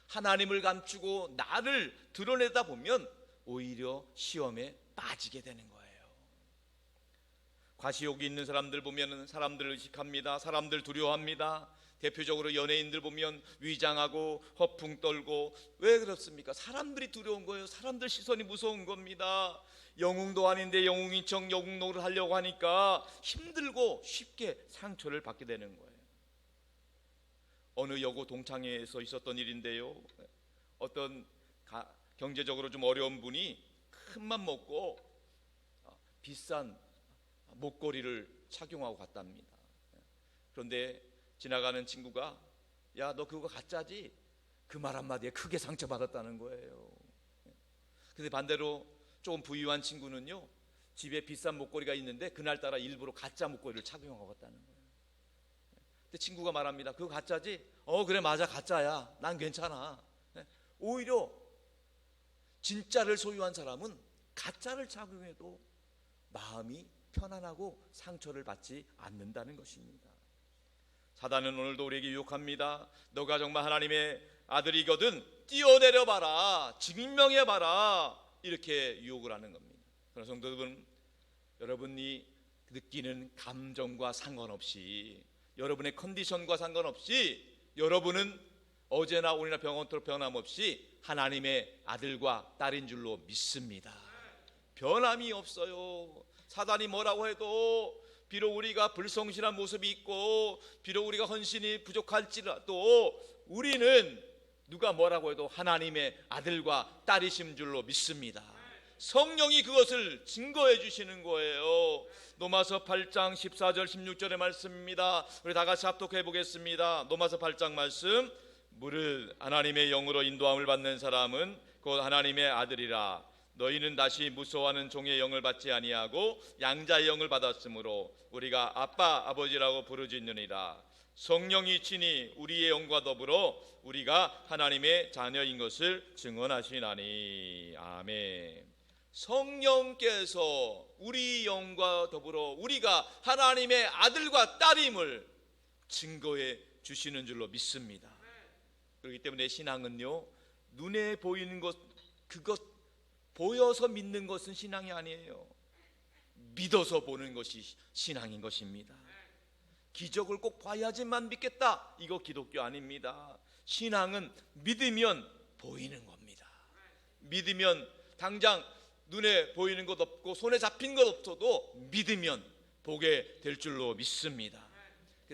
하나님을 감추고 나를 드러내다 보면 오히려 시험에 빠지게 되는 거예요. 과시욕이 있는 사람들 보면 사람들을 의식합니다. 사람들 두려워합니다. 대표적으로 연예인들 보면 위장하고 허풍 떨고. 왜 그렇습니까? 사람들이 두려운 거예요. 사람들 시선이 무서운 겁니다. 영웅도 아닌데 영웅인 척 영웅노를 하려고 하니까 힘들고 쉽게 상처를 받게 되는 거예요. 어느 여고 동창회에서 있었던 일인데요, 어떤 경제적으로 좀 어려운 분이 큰맘 먹고 비싼 목걸이를 착용하고 갔답니다. 그런데 지나가는 친구가 야, 너 그거 가짜지? 그 말 한마디에 크게 상처받았다는 거예요. 근데 반대로 조금 부유한 친구는요, 집에 비싼 목걸이가 있는데 그날따라 일부러 가짜 목걸이를 착용하고 갔다는 거예요. 근데 친구가 말합니다. 그거 가짜지? 그래, 맞아, 가짜야. 난 괜찮아. 오히려 진짜를 소유한 사람은 가짜를 착용해도 마음이 편안하고 상처를 받지 않는다는 것입니다. 사단은 오늘도 우리에게 유혹합니다. 너가 정말 하나님의 아들이거든 뛰어내려봐라, 증명해봐라, 이렇게 유혹을 하는 겁니다. 그런 성도들은 여러분이 느끼는 감정과 상관없이, 여러분의 컨디션과 상관없이, 여러분은 어제나 오늘이나 병원토록 변함없이 하나님의 아들과 딸인 줄로 믿습니다. 변함이 없어요. 사단이 뭐라고 해도, 비록 우리가 불성실한 모습이 있고 비록 우리가 헌신이 부족할지라도 우리는 누가 뭐라고 해도 하나님의 아들과 딸이신 줄로 믿습니다. 성령이 그것을 증거해 주시는 거예요. 로마서 8장 14절 16절의 말씀입니다. 우리 다 같이 합독해 보겠습니다. 로마서 8장 말씀, 무릇 하나님의 영으로 인도함을 받는 사람은 곧 하나님의 아들이라. 너희는 다시 무서워하는 종의 영을 받지 아니하고 양자의 영을 받았으므로 우리가 아빠 아버지라고 부르짖느니라. 성령이 친히 우리의 영과 더불어 우리가 하나님의 자녀인 것을 증언하시나니. 아멘. 성령께서 우리 영과 더불어 우리가 하나님의 아들과 딸임을 증거해 주시는 줄로 믿습니다. 그렇기 때문에 신앙은요, 눈에 보이는 것, 그것 보여서 믿는 것은 신앙이 아니에요. 믿어서 보는 것이 신앙인 것입니다. 기적을 꼭 봐야지만 믿겠다, 이거 기독교 아닙니다. 신앙은 믿으면 보이는 겁니다. 믿으면 당장 눈에 보이는 것 없고 손에 잡힌 것 없어도 믿으면 보게 될 줄로 믿습니다.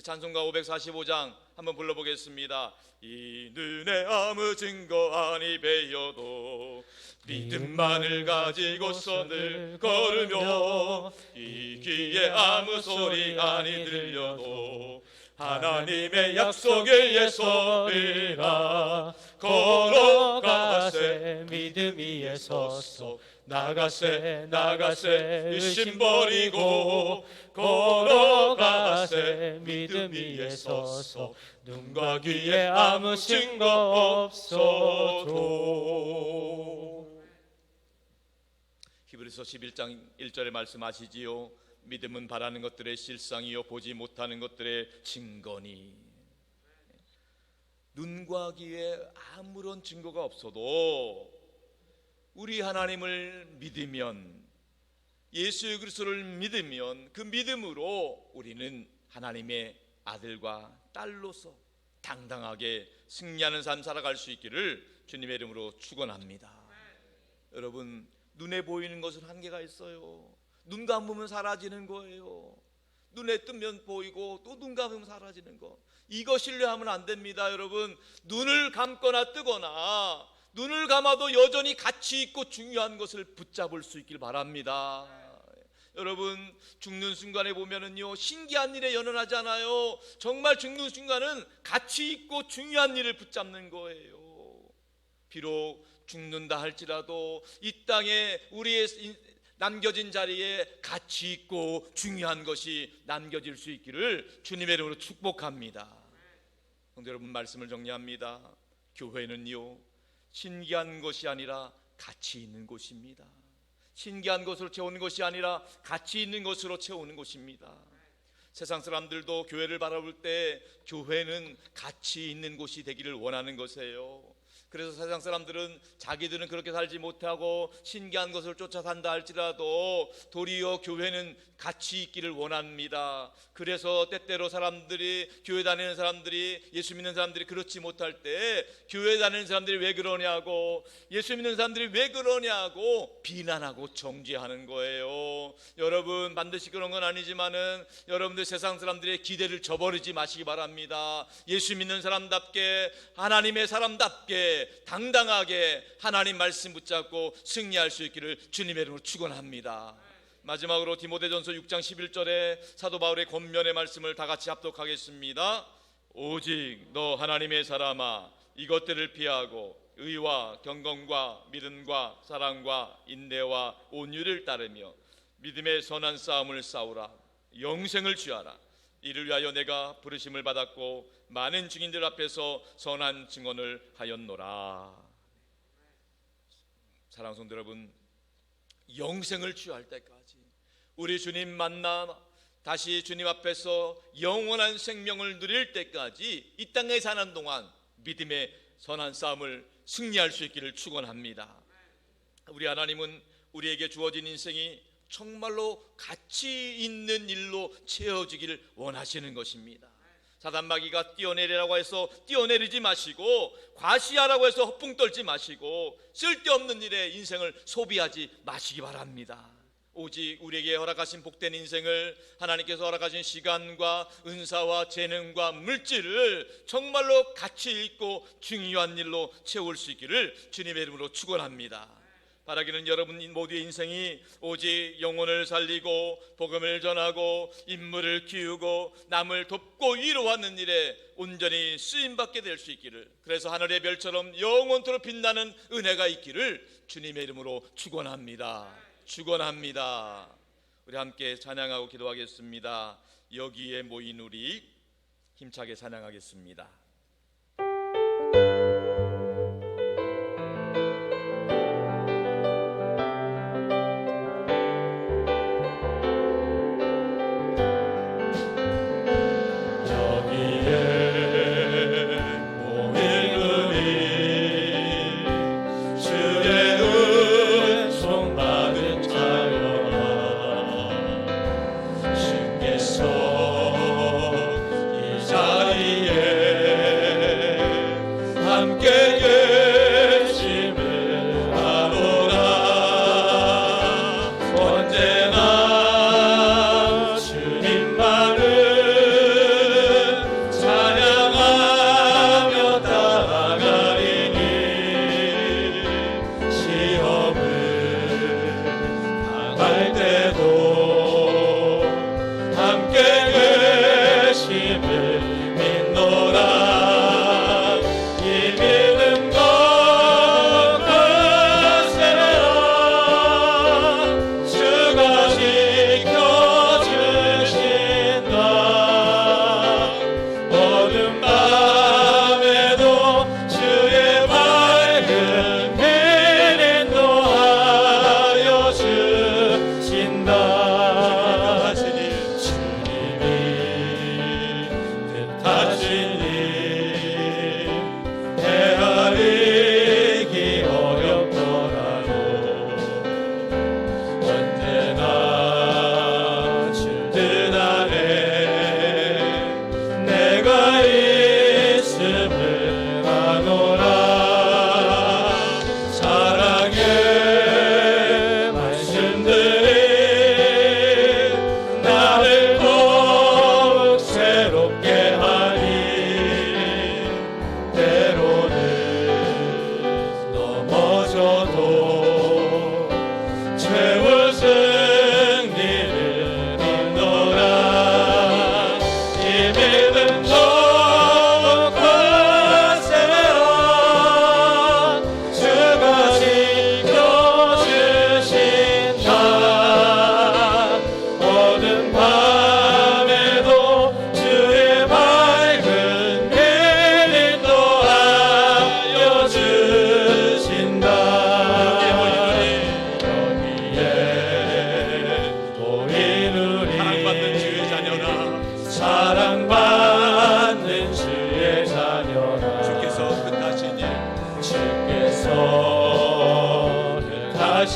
찬송가 545장 한번 불러보겠습니다. 이 눈에 아무 증거 아니 배여도 믿음만을 가지고서 늘 걸으며 이 귀에 아무 소리 아니 들려도 하나님의 약속에 예서리라. 걸어가세 믿음 위에 섰소 나가세 의심 버리고 걸어가세 믿음 위에 서서 눈과 귀에 아무 증거 없어도. 히브리서 11장 1절에 말씀하시지요. 믿음은 바라는 것들의 실상이요 보지 못하는 것들의 증거니. 눈과 귀에 아무런 증거가 없어도 우리 하나님을 믿으면, 예수 그리스도를 믿으면 그 믿음으로 우리는 하나님의 아들과 딸로서 당당하게 승리하는 삶 살아갈 수 있기를 주님의 이름으로 축원합니다. 여러분, 눈에 보이는 것은 한계가 있어요. 눈 감으면 사라지는 거예요. 눈에 뜨면 보이고 또 눈 감으면 사라지는 거, 이거 신뢰하면 안 됩니다. 여러분, 눈을 감거나 뜨거나 눈을 감아도 여전히 가치 있고 중요한 것을 붙잡을 수 있길 바랍니다. 여러분, 죽는 순간에 보면은요, 신기한 일에 연연하잖아요. 정말 죽는 순간은 가치 있고 중요한 일을 붙잡는 거예요. 비록 죽는다 할지라도 이 땅에 우리의 남겨진 자리에 가치 있고 중요한 것이 남겨질 수 있기를 주님의 이름으로 축복합니다. 성도 여러분, 말씀을 정리합니다. 교회는요, 신기한 것이 아니라 가치 있는 곳입니다. 신기한 것으로 채우는 것이 아니라 가치 있는 것으로 채우는 곳입니다. 세상 사람들도 교회를 바라볼 때 교회는 가치 있는 곳이 되기를 원하는 것이에요. 그래서 세상 사람들은 자기들은 그렇게 살지 못하고 신기한 것을 쫓아 산다 할지라도 도리어 교회는 가치 있기를 원합니다. 그래서 때때로 사람들이, 교회 다니는 사람들이, 예수 믿는 사람들이 그렇지 못할 때 교회 다니는 사람들이 왜 그러냐고, 예수 믿는 사람들이 왜 그러냐고 비난하고 정죄하는 거예요. 여러분, 반드시 그런 건 아니지만은 여러분들 세상 사람들의 기대를 저버리지 마시기 바랍니다. 예수 믿는 사람답게, 하나님의 사람답게 당당하게 하나님 말씀 붙잡고 승리할 수 있기를 주님의 이름으로 축원합니다. 마지막으로 디모데전서 6장 11절에 사도 바울의 권면의 말씀을 다 같이 합독하겠습니다. 오직 너 하나님의 사람아, 이것들을 피하고 의와 경건과 믿음과 사랑과 인내와 온유를 따르며 믿음의 선한 싸움을 싸우라. 영생을 취하라. 이를 위하여 내가 부르심을 받았고 많은 증인들 앞에서 선한 증언을 하였노라. 사랑하는 성도 여러분, 영생을 취할 때까지, 우리 주님 만나 다시 주님 앞에서 영원한 생명을 누릴 때까지 이 땅에 사는 동안 믿음의 선한 싸움을 승리할 수 있기를 축원합니다. 우리 하나님은 우리에게 주어진 인생이 정말로 가치 있는 일로 채워지기를 원하시는 것입니다. 사단마귀가 뛰어내리라고 해서 뛰어내리지 마시고, 과시하라고 해서 허풍 떨지 마시고, 쓸데없는 일에 인생을 소비하지 마시기 바랍니다. 오직 우리에게 허락하신 복된 인생을, 하나님께서 허락하신 시간과 은사와 재능과 물질을 정말로 가치 있고 중요한 일로 채울 수 있기를 주님의 이름으로 축원합니다. 바라기는 여러분 모두의 인생이 오직 영혼을 살리고 복음을 전하고 인물을 키우고 남을 돕고 위로하는 일에 온전히 쓰임받게 될 수 있기를, 그래서 하늘의 별처럼 영원토록 빛나는 은혜가 있기를 주님의 이름으로 축원합니다. 축원합니다. 우리 함께 찬양하고 기도하겠습니다. 여기에 모인 우리 힘차게 찬양하겠습니다.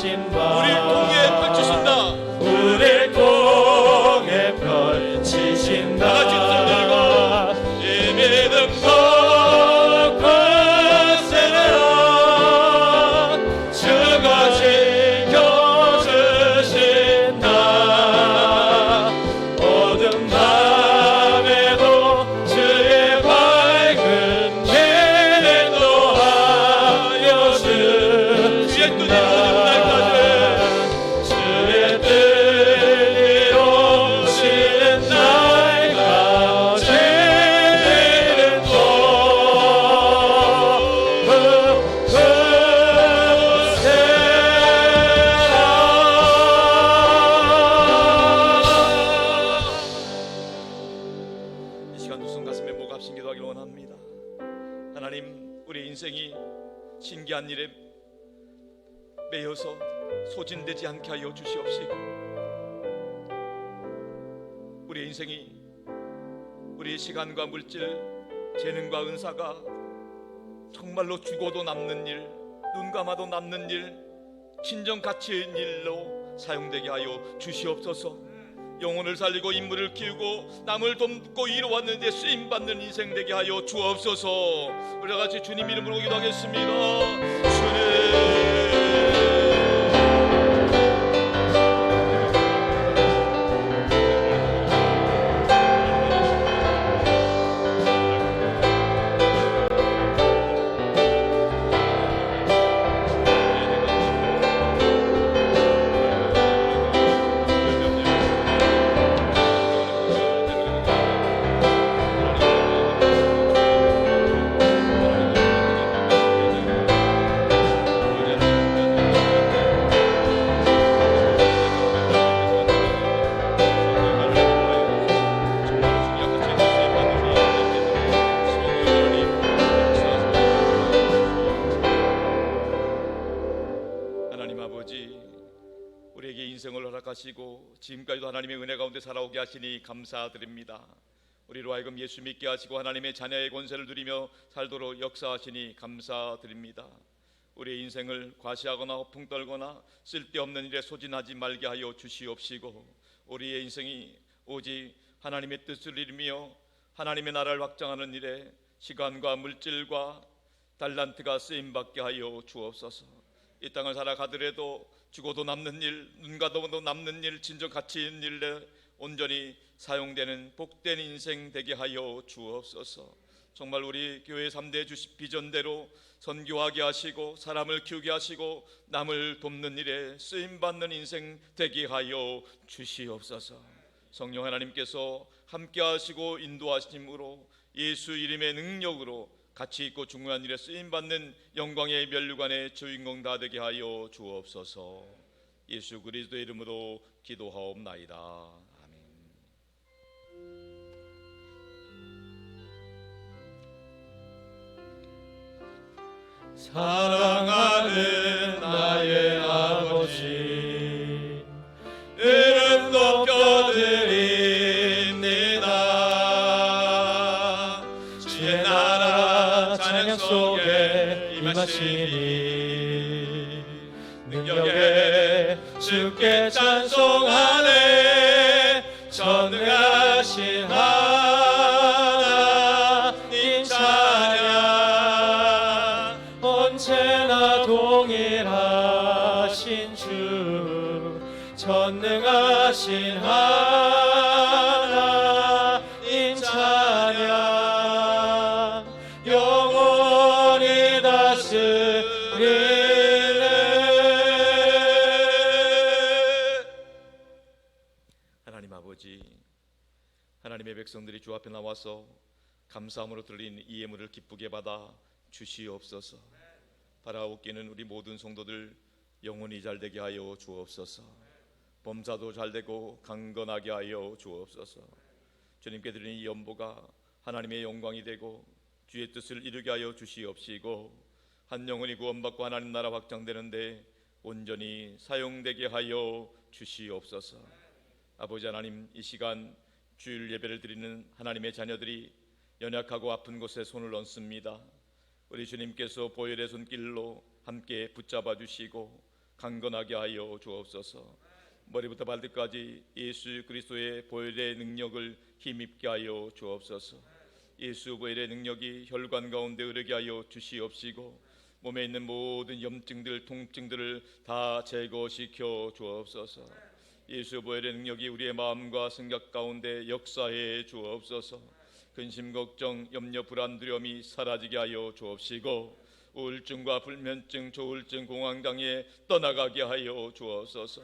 우리를 통해 펼치신다. 우리를 통해 펼치신다. 다 같이 손 들고 이 믿음 놓고 세라. 주가 지켜주신다. 어두운 밤에도 주의 밝은 빛 노하여 주신다. 하나님, 우리 인생이 신기한 일에 매여서 소진되지 않게 하여 주시옵시고, 우리 인생이 우리 시간과 물질, 재능과 은사가 정말로 죽어도 남는 일, 눈 감아도 남는 일, 진정 가치 있는 일로 사용되게 하여 주시옵소서. 영혼을 살리고 인물을 키우고 남을 돕고 이루었는데 쓰임받는 인생 되게 하여 주옵소서. 우리 같이 주님 이름으로 기도하겠습니다. 주님, 허락하시고 지금까지도 하나님의 은혜 가운데 살아오게 하시니 감사드립니다. 우리로 하여금 예수 믿게 하시고 하나님의 자녀의 권세를 누리며 살도록 역사하시니 감사드립니다. 우리의 인생을 과시하거나 허풍 떨거나 쓸데없는 일에 소진하지 말게 하여 주시옵시고, 우리의 인생이 오직 하나님의 뜻을 이루며 하나님의 나라를 확장하는 일에 시간과 물질과 달란트가 쓰임받게 하여 주옵소서. 이 땅을 살아가더라도 죽어도 남는 일, 눈 감아도 남는 일, 진정 가치 있는 일에 온전히 사용되는 복된 인생 되게 하여 주옵소서. 정말 우리 교회 3대 주식 비전대로 선교하게 하시고 사람을 키우게 하시고 남을 돕는 일에 쓰임받는 인생 되게 하여 주시옵소서. 성령 하나님께서 함께 하시고 인도하심으로 예수 이름의 능력으로 가치 있고 중요한 일에 쓰임받는 영광의 면류관의 주인공 다 되게 하여 주옵소서. 예수 그리스도의 이름으로 기도하옵나이다. 사랑하는 나의 아버지, 이름 높여드립니다. 주의 나라 찬양 속에 임하시니 능력에 주께 찬송하네. 전능하신 하나님 찬양, 언제나 동일하신 주, 전능하신 하나님 찬양, 영원히 다스리네. 하나님 아버지, 하나님의 백성들이 주 앞에 나와서 감사함으로 드린 이 예물을 기쁘게 받아 주시옵소서. 바라옵기는 우리 모든 성도들 영혼이 잘되게 하여 주옵소서. 범사도 잘되고 강건하게 하여 주옵소서. 주님께 드리는 이 연보가 하나님의 영광이 되고 주의 뜻을 이루게 하여 주시옵시고, 한 영혼이 구원받고 하나님 나라 확장되는데 온전히 사용되게 하여 주시옵소서. 아버지 하나님, 이 시간 주일 예배를 드리는 하나님의 자녀들이 연약하고 아픈 곳에 손을 얹습니다. 우리 주님께서 보혈의 손길로 함께 붙잡아 주시고 강건하게 하여 주옵소서. 머리부터 발끝까지 예수 그리스도의 보혈의 능력을 힘입게 하여 주옵소서. 예수 보혈의 능력이 혈관 가운데 흐르게 하여 주시옵시고, 몸에 있는 모든 염증들, 통증들을 다 제거시켜 주옵소서. 예수 보혈의 능력이 우리의 마음과 생각 가운데 역사해 주옵소서. 근심, 걱정, 염려, 불안, 두려움이 사라지게 하여 주옵시고, 우울증과 불면증, 조울증, 공황장애 떠나가게 하여 주옵소서.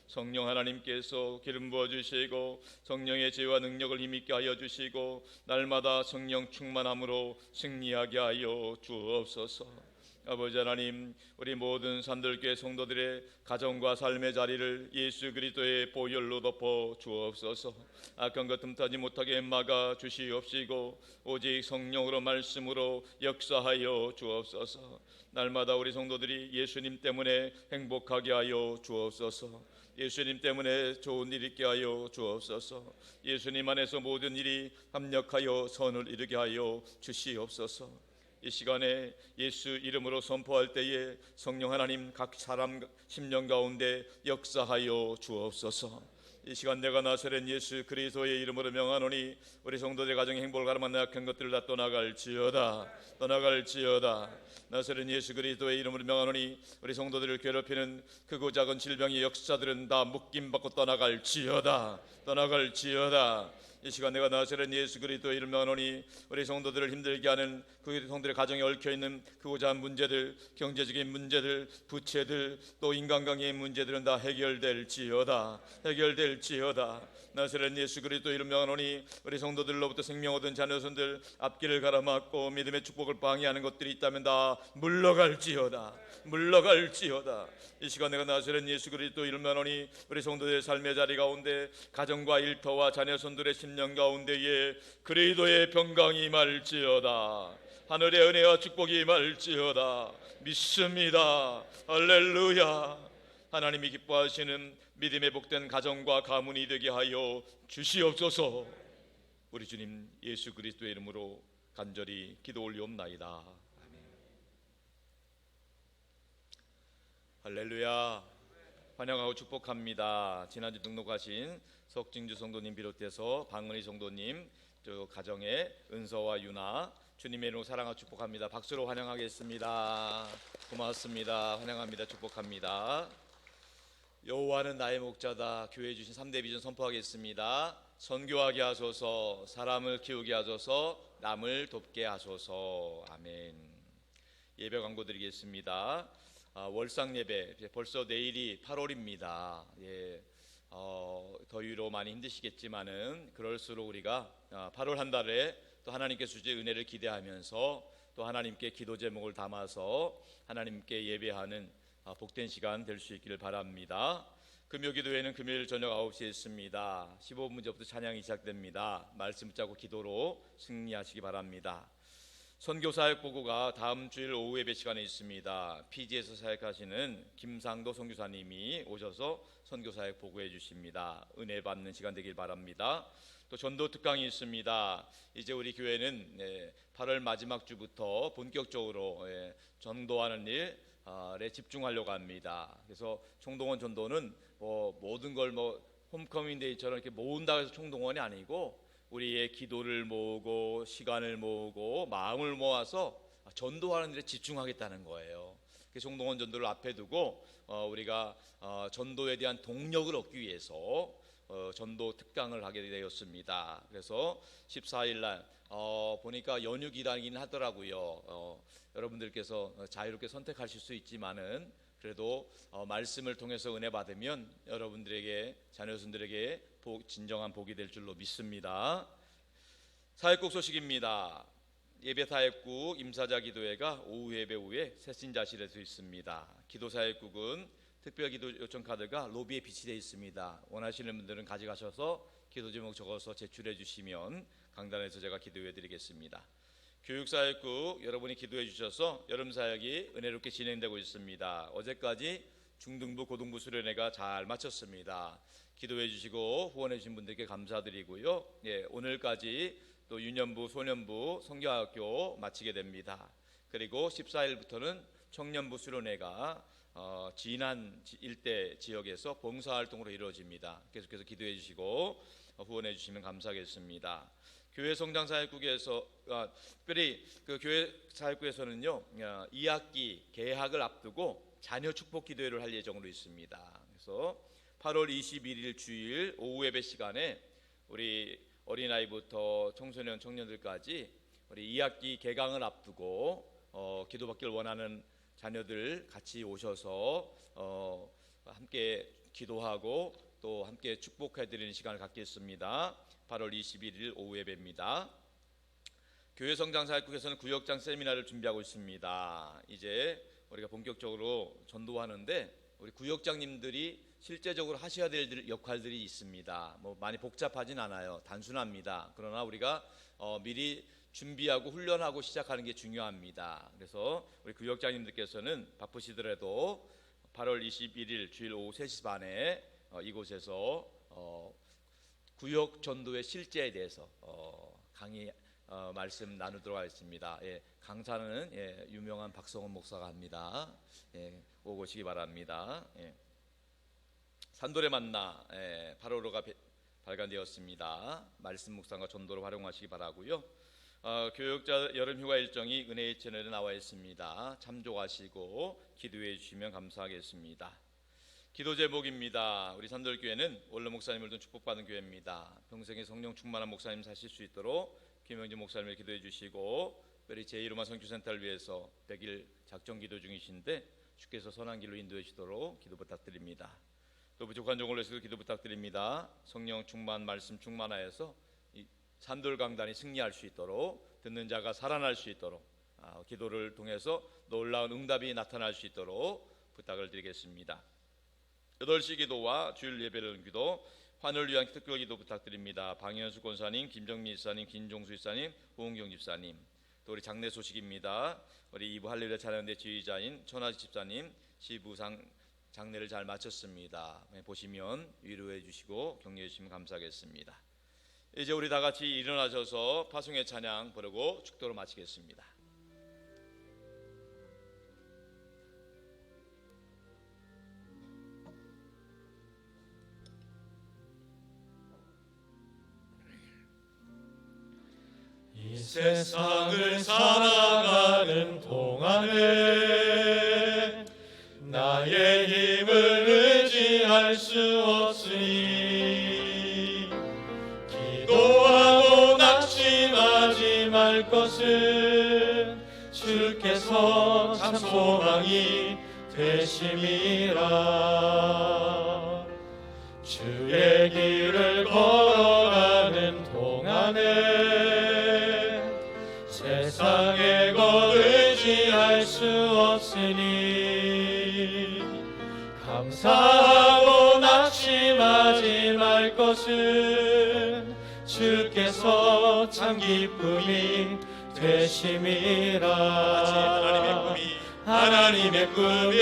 성령 하나님께서 기름 부어주시고 성령의 지혜와 능력을 힘있게 하여 주시고 날마다 성령 충만함으로 승리하게 하여 주옵소서. 아버지 하나님, 우리 모든 산들교회 성도들의 가정과 삶의 자리를 예수 그리스도의 보혈로 덮어 주옵소서. 악한 것 틈타지 못하게 막아 주시옵시고 오직 성령으로 말씀으로 역사하여 주옵소서. 날마다 우리 성도들이 예수님 때문에 행복하게 하여 주옵소서. 예수님 때문에 좋은 일 있게 하여 주옵소서. 예수님 안에서 모든 일이 합력하여 선을 이루게 하여 주시옵소서. 이 시간에 예수 이름으로 선포할 때에 성령 하나님 각 사람 심령 가운데 역사하여 주옵소서. 이 시간 내가 나사렛 예수 그리스도의 이름으로 명하노니 우리 성도들 가정의 행복을 가름한 약한 것들을 다 떠나갈지어다. 떠나갈지어다. 나사렛 예수 그리스도의 이름으로 명하노니 우리 성도들을 괴롭히는 크고 작은 질병의 역사들은 다 묶임받고 떠나갈지어다. 떠나갈지어다. 이 시간 내가 나사렛 예수 그리스도의 이름을 명하노니 우리 성도들을 힘들게 하는 그 성도들의 가정에 얽혀있는 크고 작은 문제들, 경제적인 문제들, 부채들, 또 인간관계의 문제들은 다 해결될지어다. 해결될지어다. 나사렛 예수 그리스도의 이름을 명하노니 우리 성도들로부터 생명 얻은 자녀손들 앞길을 가로막고 믿음의 축복을 방해하는 것들이 있다면 다 물러갈지어다. 물러갈지어다. 이 시간 내가 나사렛 예수 그리스도 이름을 명하노니 우리 성도들의 삶의 자리 가운데 가정과 일터와 자녀손들의 심령 가운데에 그리스도의 평강이 임할지어다. 하늘의 은혜와 축복이 임할지어다. 믿습니다. 할렐루야. 하나님이 기뻐하시는 믿음의 복된 가정과 가문이 되게 하여 주시옵소서. 우리 주님 예수 그리스도의 이름으로 간절히 기도 올리옵나이다. 할렐루야. 환영하고 축복합니다. 지난주 등록하신 석진주 성도님 비롯해서 방은희 성도님, 저 가정의 은서와 유나, 주님의 이름으로 사랑하고 축복합니다. 박수로 환영하겠습니다. 고맙습니다. 환영합니다. 축복합니다. 여호와는 나의 목자다. 교회에 주신 3대 비전 선포하겠습니다. 선교하게 하소서, 사람을 키우게 하소서, 남을 돕게 하소서. 아멘. 예배 광고 드리겠습니다. 월상 예배 벌써 내일이 8월입니다. 더위로 많이 힘드시겠지만은 그럴수록 우리가 8월 한 달에 또 하나님께 주실 은혜를 기대하면서 또 하나님께 기도 제목을 담아서 하나님께 예배하는 복된 시간 될 수 있기를 바랍니다. 금요 기도회는 금요일 저녁 9시에 있습니다. 15분 문제부터 찬양이 시작됩니다. 말씀 붙잡고 기도로 승리하시기 바랍니다. 선교 사역 보고가 다음 주일 오후 예배 시간에 있습니다. PG에서 사역하시는 김상도 선교사님이 오셔서 선교 사역 보고해 주십니다. 은혜 받는 시간 되길 바랍니다. 또 전도 특강이 있습니다. 이제 우리 교회는 8월 마지막 주부터 본격적으로 전도하는 일에 집중하려고 합니다. 그래서 총동원 전도는 모든 걸 홈커밍데이처럼 이렇게 모은다고 해서 총동원이 아니고 우리의 기도를 모으고 시간을 모으고 마음을 모아서 전도하는 일에 집중하겠다는 거예요. 총동원 전도를 앞에 두고 우리가 전도에 대한 동력을 얻기 위해서 전도 특강을 하게 되었습니다. 그래서 14일 날 보니까 연휴 기간이긴 하더라고요. 여러분들께서 자유롭게 선택하실 수 있지만은 그래도 말씀을 통해서 은혜 받으면 여러분들에게 자녀손들에게 진정한 복이 될 줄로 믿습니다. 사역국 소식입니다. 예배 사역국 임사자 기도회가 오후 예배 후에 새신자실에서 있습니다. 기도 사역국은 특별 기도 요청 카드가 로비에 비치되어 있습니다. 원하시는 분들은 가져가셔서 기도 제목 적어서 제출해 주시면 강단에서 제가 기도해 드리겠습니다. 교육사역국 여러분이 기도해 주셔서 여름 사역이 은혜롭게 진행되고 있습니다. 어제까지 중등부 고등부 수련회가 잘 마쳤습니다. 기도해 주시고 후원해 주신 분들께 감사드리고요. 오늘까지 또 유년부 소년부 성교학교 마치게 됩니다. 그리고 14일부터는 청년부 수련회가 진안 일대 지역에서 봉사활동으로 이루어집니다. 계속해서 기도해 주시고 후원해 주시면 감사하겠습니다. 교회 성장 사역국에서 특별히 그 교회 사역국에서는요 2학기 개학을 앞두고 자녀 축복 기도회를 할 예정으로 있습니다. 그래서 8월 21일 주일 오후 예배 시간에 우리 어린아이부터 청소년 청년들까지 우리 2학기 개강을 앞두고 기도받기를 원하는 자녀들 같이 오셔서 함께 기도하고 또 함께 축복해드리는 시간을 갖겠습니다. 8월 21일 오후 예배입니다. 교회 성장 사역국에서는 구역장 세미나를 준비하고 있습니다. 이제 우리가 본격적으로 전도하는데 우리 구역장님들이 실제적으로 하셔야 될 역할들이 있습니다. 많이 복잡하진 않아요. 단순합니다. 그러나 우리가 미리 준비하고 훈련하고 시작하는 게 중요합니다. 그래서 우리 구역장님들께서는 바쁘시더라도 8월 21일 주일 오후 3시 반에 이곳에서 구역 전도의 실제에 대해서 강의 말씀 나누도록 하겠습니다. 강사는 유명한 박성원 목사가 합니다. 오고 오시기 바랍니다. 산돌의 만나 8월호가 발간되었습니다. 말씀 묵상과 전도로 활용하시기 바라고요. 교육자 여름휴가 일정이 은혜의 채널에 나와 있습니다. 참조하시고 기도해 주시면 감사하겠습니다. 기도 제목입니다. 우리 산돌교회는 원로 목사님을 둔 축복받은 교회입니다. 평생에 성령 충만한 목사님 사실 수 있도록 김영진 목사님을 기도해 주시고 특별히 제1호만 선교센터를 위해서 100일 작정 기도 중이신데 주께서 선한 길로 인도해 주시도록 기도 부탁드립니다. 또 부족한 종을 위해서도 기도 부탁드립니다. 성령 충만 말씀 충만하여서 이 산돌 강단이 승리할 수 있도록 듣는 자가 살아날 수 있도록 기도를 통해서 놀라운 응답이 나타날 수 있도록 부탁을 드리겠습니다. 8시 기도와 주일 예배를 기도 환을 위한 특별 기도 부탁드립니다. 방현수 권사님, 김정민 집사님, 김종수 집사님, 호은경 집사님. 또 우리 장례 소식입니다. 우리 이부 할렐루야 찬양대 지휘자인 천하지 집사님, 시부상 장례를 잘 마쳤습니다. 보시면 위로해 주시고 격려해 주시면 감사하겠습니다. 이제 우리 다 같이 일어나셔서 파송의 찬양 부르고 축도로 마치겠습니다. 이 세상을 살아가는 동안에 나의 힘을 의지할 수 없으니 기도하고 낙심하지 말 것은 주께서 참 소망이 되심이라. 주의 길을 걸어가는 동안에 세상에 것 의지할 수 없으니 감사하고 낙심하지 말 것은 주께서 참 기쁨이 되심이라. 하나님의 꿈이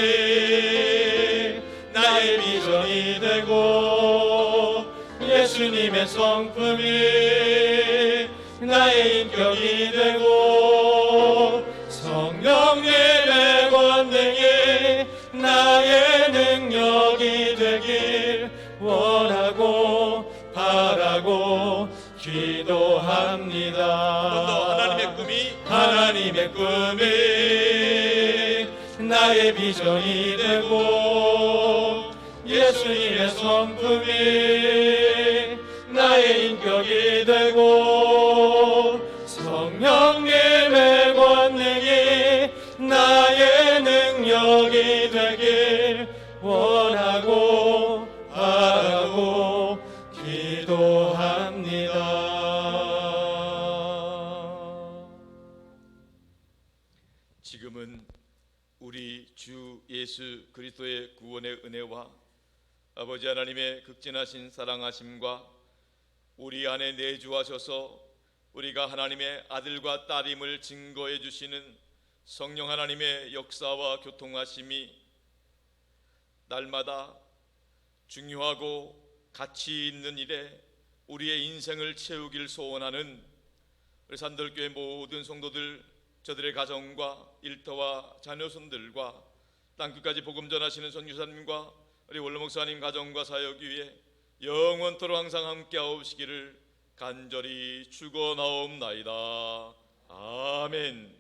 나의 비전이 되고 예수님의 성품이 나의 인격이 되고 성령님의 권능이 나의 능력이 되길 원하고 바라고 기도합니다. 하나님의 꿈이 나의 비전이 되고 예수님의 성품이 나의 인격이 되고 성령님의 권능이 나의 능력이 되길 원하고 바라고 기도합니다. 지금은 우리 주 예수 그리스도의 구원의 은혜와 아버지 하나님의 극진하신 사랑하심과 우리 안에 내주하셔서 우리가 하나님의 아들과 딸임을 증거해 주시는 성령 하나님의 역사와 교통하심이 날마다 중요하고 가치 있는 일에 우리의 인생을 채우길 소원하는 우리 산들교회 모든 성도들, 저들의 가정과 일터와 자녀손들과 땅끝까지 복음 전하시는 선교사님과 우리 원로 목사님 가정과 사역 위에 영원토록 항상 함께하옵시기를 간절히 축원하옵나이다. 아멘.